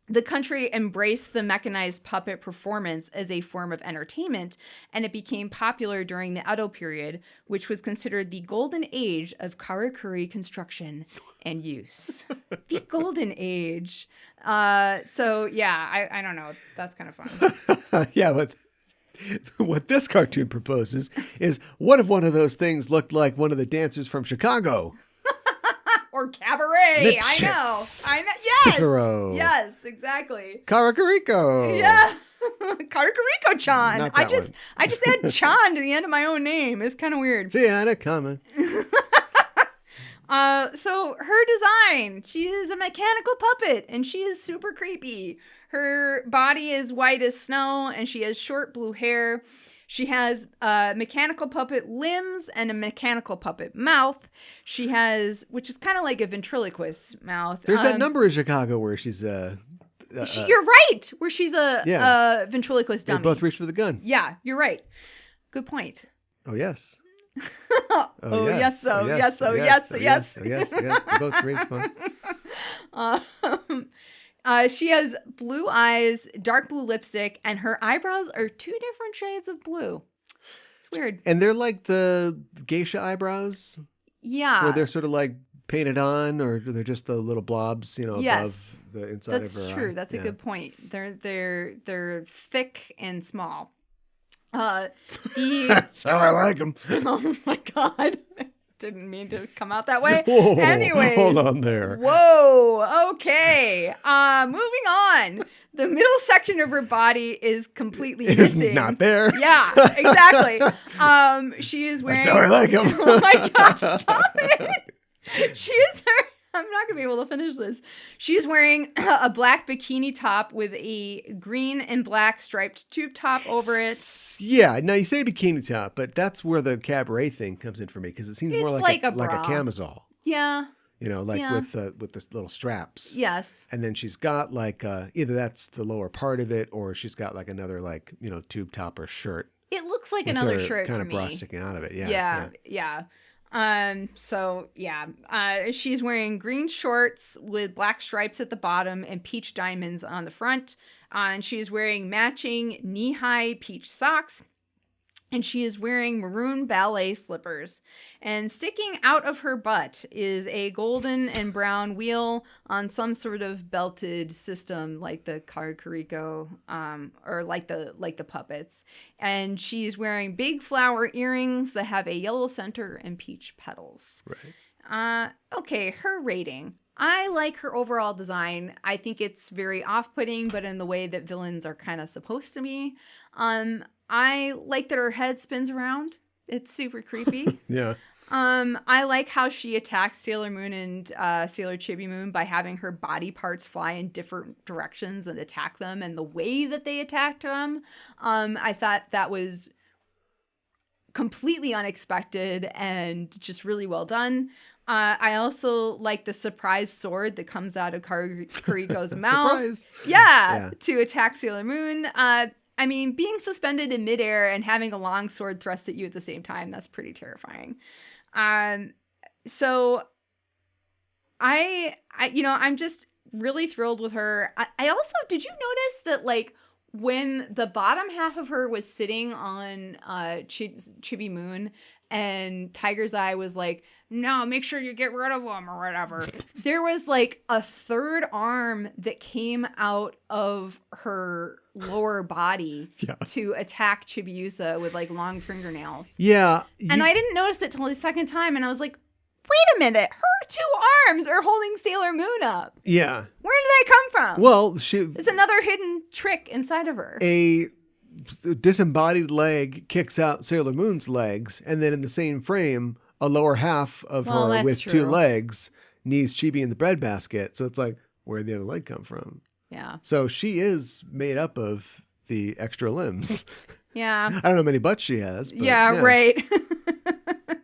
The country embraced the mechanized puppet performance as a form of entertainment, and it became popular during the Edo period, which was considered the golden age of karakuri construction and use. The golden age. So, yeah, I don't know. That's kind of fun. Yeah, but what this cartoon proposes is, what if one of those things looked like one of the dancers from Chicago? Or cabaret. Lipschitz. I know. Yes. Cicero. Yes, exactly. Karakurico. Yeah. Karakurico-chan. Not that one. I just add chan to the end of my own name. It's kind of weird. See, I had a comment. So her design, she is a mechanical puppet and she is super creepy. Her body is white as snow and she has short blue hair. She has mechanical puppet limbs and a mechanical puppet mouth. She has, which is kind of like a ventriloquist mouth. There's that number in Chicago where she's you're right, where she's a ventriloquist dummy. They both reach for the gun. Yeah, you're right. Good point. Oh, yes. Yes. They both reach for she has blue eyes, dark blue lipstick, and her eyebrows are 2 different shades of blue. It's weird. And they're like the geisha eyebrows? Yeah. Where they're sort of like painted on, or they're just the little blobs, above the inside That's of her eye. That's true. That's a good point. They're thick and small. That's how I like them. Oh my God. Didn't mean to come out that way. Whoa, Anyways. hold on there. Whoa. Okay. Moving on. The middle section of her body is completely It's missing. not there. Yeah, exactly. She is wearing. That's how I like them. Oh my God! Stop it. She is. I'm not gonna be able to finish this. She's wearing a black bikini top with a green and black striped tube top over it. Yeah, now you say bikini top, but that's where the cabaret thing comes in for me, because it seems more It's like like a a bra. camisole. Yeah. Yeah. With the little straps. Yes. And then she's got like either that's the lower part of it, or she's got like another tube top or shirt. It looks like with another her shirt kind to of bra me. sticking out of it. Yeah. She's wearing green shorts with black stripes at the bottom and peach diamonds on the front. And she's wearing matching knee-high peach socks. And she is wearing maroon ballet slippers. And sticking out of her butt is a golden and brown wheel on some sort of belted system, like the Karikiriko, or like the puppets. And she's wearing big flower earrings that have a yellow center and peach petals. Right. Okay, her rating. I like her overall design. I think it's very off-putting, but in the way that villains are kind of supposed to be. I like that her head spins around. It's super creepy. Yeah. I like how she attacks Sailor Moon and Sailor Chibi Moon by having her body parts fly in different directions and attack them, and the way that they attacked them. I thought that was completely unexpected and just really well done. I also like the surprise sword that comes out of Kariko's mouth. Surprise! Yeah, to attack Sailor Moon. I mean, being suspended in midair and having a long sword thrust at you at the same time, that's pretty terrifying. So I'm just really thrilled with her. I also, did you notice that, like, when the bottom half of her was sitting on Chibi Moon and Tiger's Eye was like, no, make sure you get rid of them or whatever. There was like a third arm that came out of her lower body to attack Chibi-Usa with like long fingernails. Yeah. And I didn't notice it till the second time. And I was like, wait a minute. Her 2 arms are holding Sailor Moon up. Yeah. Where did they come from? Well, it's another hidden trick inside of her. A disembodied leg kicks out Sailor Moon's legs, and then in the same frame, a lower half of her with 2 legs knees Chibi in the breadbasket. So it's like, where'd the other leg come from? Yeah. So she is made up of the extra limbs. Yeah. I don't know how many butts she has. But yeah, right.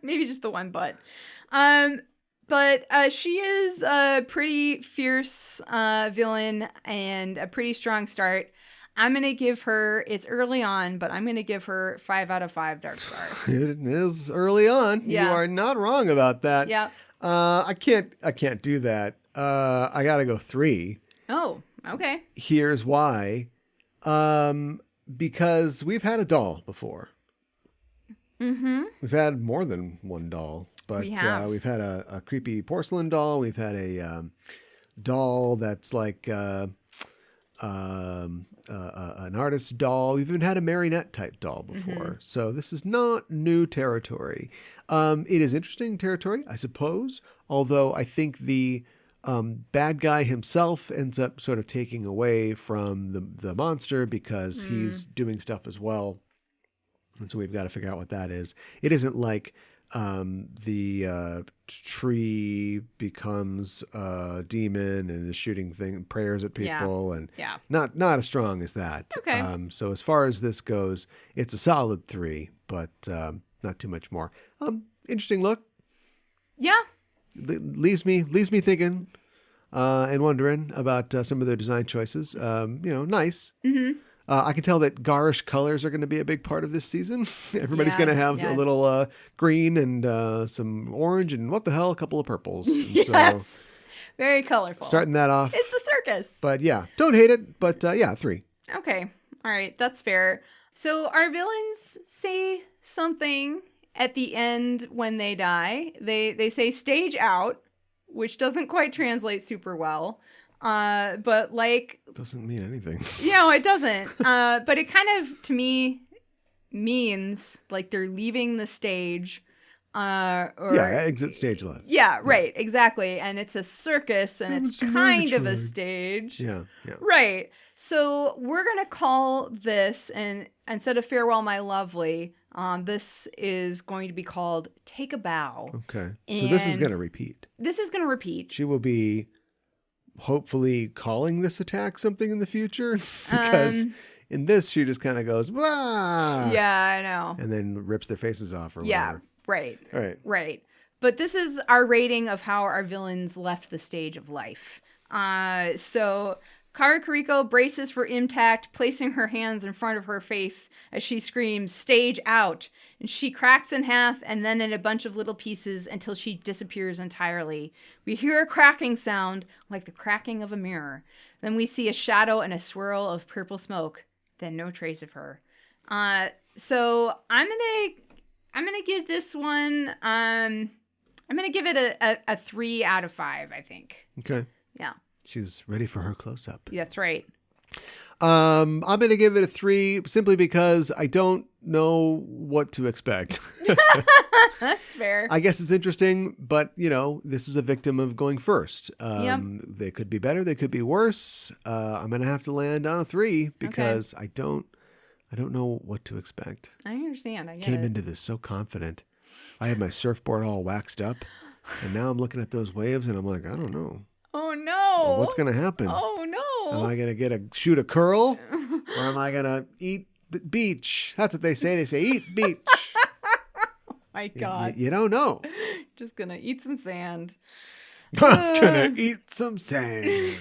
Maybe just the one butt. But she is a pretty fierce villain and a pretty strong start. I'm going to give her, it's early on, but I'm going to give her 5 out of 5 dark stars. It is early on. Yeah. You are not wrong about that. Yeah. I can't do that. I got to go 3. Oh, okay. Here's why. Because we've had a doll before. Mm-hmm. We've had more than one doll. But We have. We've had a creepy porcelain doll. We've had a doll that's like an artist doll. We've even had a marionette type doll before. Mm-hmm. So this is not new territory. It is interesting territory, I suppose. Although I think the bad guy himself ends up sort of taking away from the monster because he's doing stuff as well. And so we've got to figure out what that is. It isn't like the tree becomes a demon and is shooting prayers at people, and not as strong as that. Okay. So as far as this goes, it's a solid 3, but not too much more. Interesting look. Yeah. Leaves me thinking and wondering about some of their design choices. Nice. Mm-hmm. I can tell that garish colors are going to be a big part of this season. Everybody's going to have a little green and some orange and what the hell, a couple of purples. And Yes. Very colorful. Starting that off. It's the circus. But yeah, don't hate it. But 3. Okay. All right. That's fair. So our villains say something at the end when they die. They say stage out, which doesn't quite translate super well. But like, doesn't mean anything. It doesn't. But it kind of, to me, means like they're leaving the stage. Exit stage left. Yeah, right, exactly. And it's a circus, and it's kind of a stage. Yeah. Right. So we're gonna call this, and instead of Farewell, My Lovely, this is going to be called Take a Bow. Okay. So this is gonna repeat. This is gonna repeat. She will be hopefully calling this attack something in the future, because in this she just kind of goes, "Blah!" Yeah, I know. And then rips their faces off or whatever. Right. But this is our rating of how our villains left the stage of life. So Karakiriko braces for impact, placing her hands in front of her face as she screams, "Stage out!" And she cracks in half and then in a bunch of little pieces until she disappears entirely. We hear a cracking sound like the cracking of a mirror. Then we see a shadow and a swirl of purple smoke. Then no trace of her. So I'm gonna give this one. I'm gonna give it a 3 out of 5. I think. Okay. Yeah. She's ready for her close-up. That's right. I'm going to give it a 3 simply because I don't know what to expect. That's fair. I guess it's interesting, but, this is a victim of going first. They could be better. They could be worse. I'm going to have to land on a 3 because I don't know what to expect. I understand. I get Came into this so confident. I had my surfboard all waxed up, and now I'm looking at those waves, and I'm like, I don't know. Oh, no. Well, what's going to happen? Oh, no. Am I going to shoot a curl? Or am I going to eat beach? That's what they say. They say, eat beach. Oh, my God. You don't know. Just going to eat some sand. I'm going to eat some sand.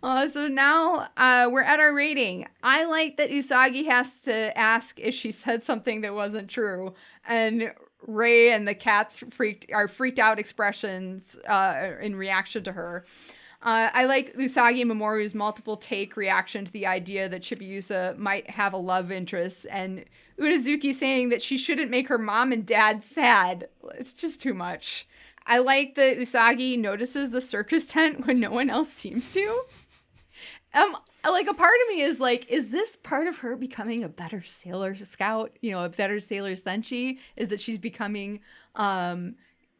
So now we're at our rating. I like that Usagi has to ask if she said something that wasn't true. And Ray and the cats are freaked out expressions in reaction to her. I like Usagi Mamoru's multiple take reaction to the idea that Chibi-Usa might have a love interest, and Unazuki saying that she shouldn't make her mom and dad sad. It's just too much. I like that Usagi notices the circus tent when no one else seems to. Like, a part of me is like, is this part of her becoming a better Sailor Scout? A better Sailor Senshi? Is that she's becoming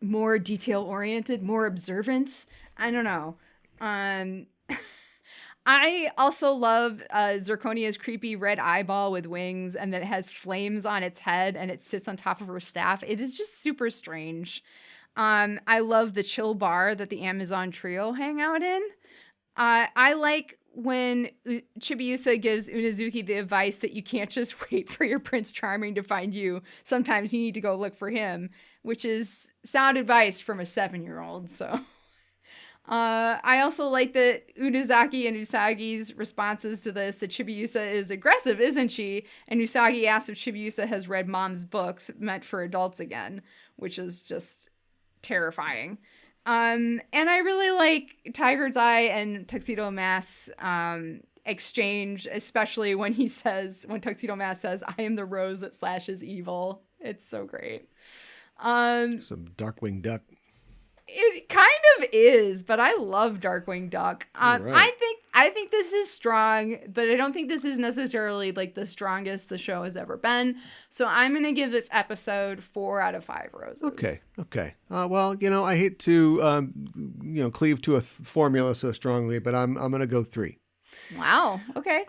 more detail-oriented, more observant? I don't know. I also love Zirconia's creepy red eyeball with wings and that it has flames on its head and it sits on top of her staff. It is just super strange. I love the chill bar that the Amazon trio hang out in. I like when Chibi-Usa gives Unazuki the advice that you can't just wait for your Prince Charming to find you. Sometimes you need to go look for him, which is sound advice from a 7-year-old. So I also like that Unazaki and Usagi's responses to this, that Chibi-Usa is aggressive, isn't she? And Usagi asks if Chibi-Usa has read Mom's books meant for adults again, which is just terrifying. And I really like Tiger's Eye and Tuxedo Mask's exchange, especially when Tuxedo Mask says, "I am the rose that slashes evil." It's so great. Some Darkwing Duck. It kind of is, but I love Darkwing Duck. Right. I think this is strong, but I don't think this is necessarily like the strongest the show has ever been. So I'm going to give this episode 4 out of 5 roses. Okay. Well, I hate to, cleave to a formula so strongly, but I'm going to go 3. Wow. Okay.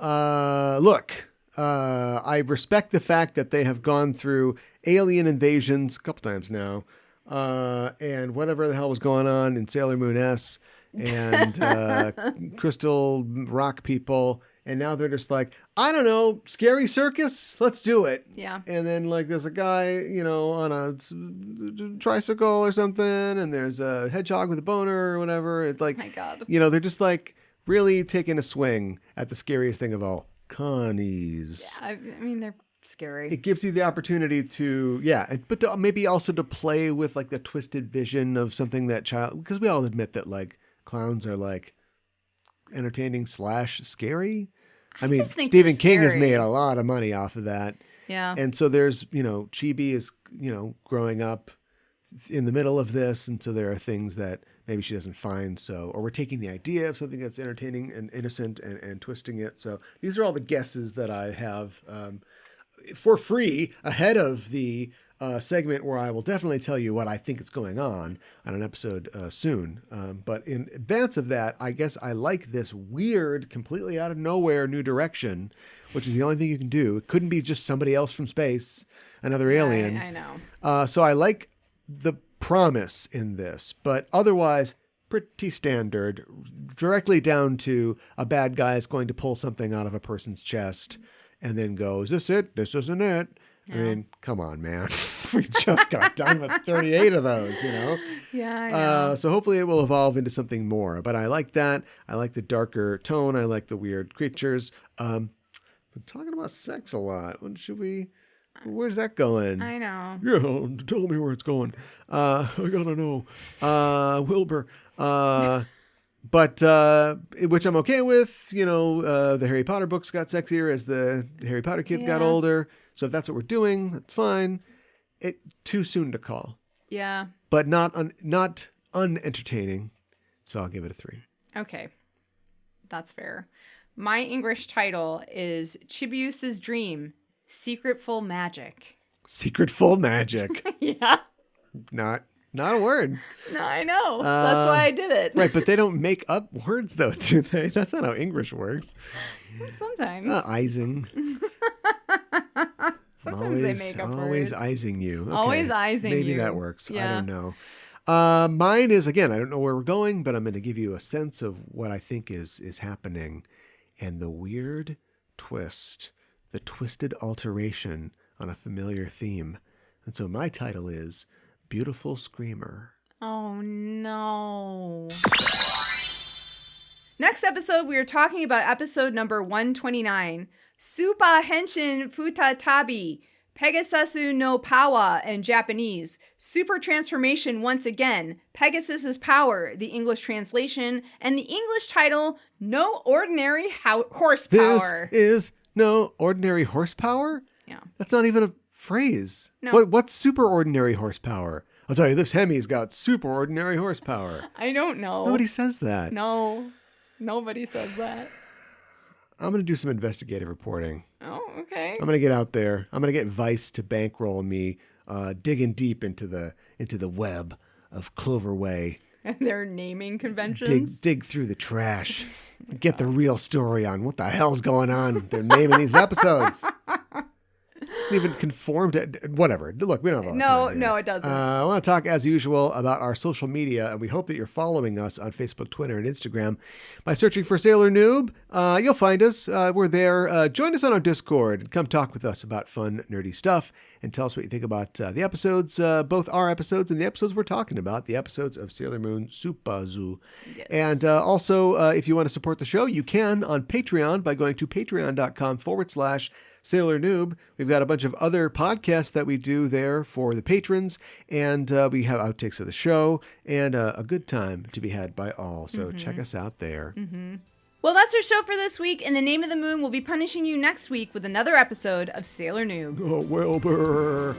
Look, I respect the fact that they have gone through alien invasions a couple times now, and whatever the hell was going on in Sailor Moon S, and Crystal Rock people, and now they're just like, I don't know, scary circus, let's do it. Yeah. And then like there's a guy, on a tricycle or something, and there's a hedgehog with a boner or whatever. It's like, My God. they're just like really taking a swing at the scariest thing of all, Connies. Yeah, I mean, they're scary. It gives you the opportunity to, but maybe also to play with like the twisted vision of something that because we all admit that like clowns are like entertaining / scary. I mean, just think Stephen they're King has scary. made a lot of money off of that. Yeah. And so there's, Chibi is, growing up in the middle of this. And so there are things that maybe she doesn't find. Or we're taking the idea of something that's entertaining and innocent and twisting it. So these are all the guesses that I have for free ahead of the segment where I will definitely tell you what I think is going on an episode soon. But in advance of that, I guess I like this weird, completely out of nowhere new direction, which is the only thing you can do. It couldn't be just somebody else from space, another alien. I know. So I like the promise in this, but otherwise pretty standard, directly down to a bad guy is going to pull something out of a person's chest and then go, is this it? This isn't it. I mean, come on, man. We just got done with 38 of those, Yeah, I know. So hopefully it will evolve into something more. But I like that. I like the darker tone. I like the weird creatures. We're talking about sex a lot. Where's that going? I know. Yeah, tell me where it's going. I gotta know. Wilbur. But which I'm okay with. The Harry Potter books got sexier as the Harry Potter kids got older. So if that's what we're doing, that's fine. Too soon to call. Yeah. But not unentertaining. So I'll give it a 3. Okay. That's fair. My English title is Chibi-Usa's Dream, Secretful Magic. Secretful magic. Yeah. Not a word. No, I know. That's why I did it. Right, but they don't make up words though, do they? That's not how English works. Sometimes. Icing. Sometimes they make up always words. icing you. Okay. Always icing Maybe you. that works. Yeah. I don't know. Mine is, again, I don't know where we're going, but I'm going to give you a sense of what I think is happening and the weird twist, the twisted alteration on a familiar theme. And so my title is Beautiful Screamer. Oh, no. Next episode, we are talking about episode number 129, Supa Henshin Futatabi, Pegasus no Power in Japanese, Super Transformation Once Again, Pegasus's Power, the English translation, and the English title, No Ordinary Horsepower. This is no ordinary horsepower? Yeah. That's not even a phrase. No. What's super ordinary horsepower? I'll tell you, this Hemi's got super ordinary horsepower. I don't know. Nobody says that. No. Nobody says that. I'm going to do some investigative reporting. Oh, okay. I'm going to get out there. I'm going to get Vice to bankroll me digging deep into the web of Cloverway. And their naming conventions. Dig through the trash. Get the real story on what the hell's going on. They're naming these episodes. Doesn't even conform to whatever. Look, we don't have a lot of time here. No, it doesn't. I want to talk as usual about our social media, and we hope that you're following us on Facebook, Twitter, and Instagram by searching for Sailor Noob. You'll find us. We're there. Join us on our Discord and come talk with us about fun, nerdy stuff, and tell us what you think about the episodes, both our episodes and the episodes we're talking about, the episodes of Sailor Moon Supazu. Yes. And also, if you want to support the show, you can on Patreon by going to patreon.com/Sailor Noob. We've got a bunch of other podcasts that we do there for the patrons, and we have outtakes of the show and a good time to be had by all. So check us out there. Well, that's our show for this week. In the name of the moon, we'll be punishing you next week with another episode of Sailor Noob. Oh, Wilbur.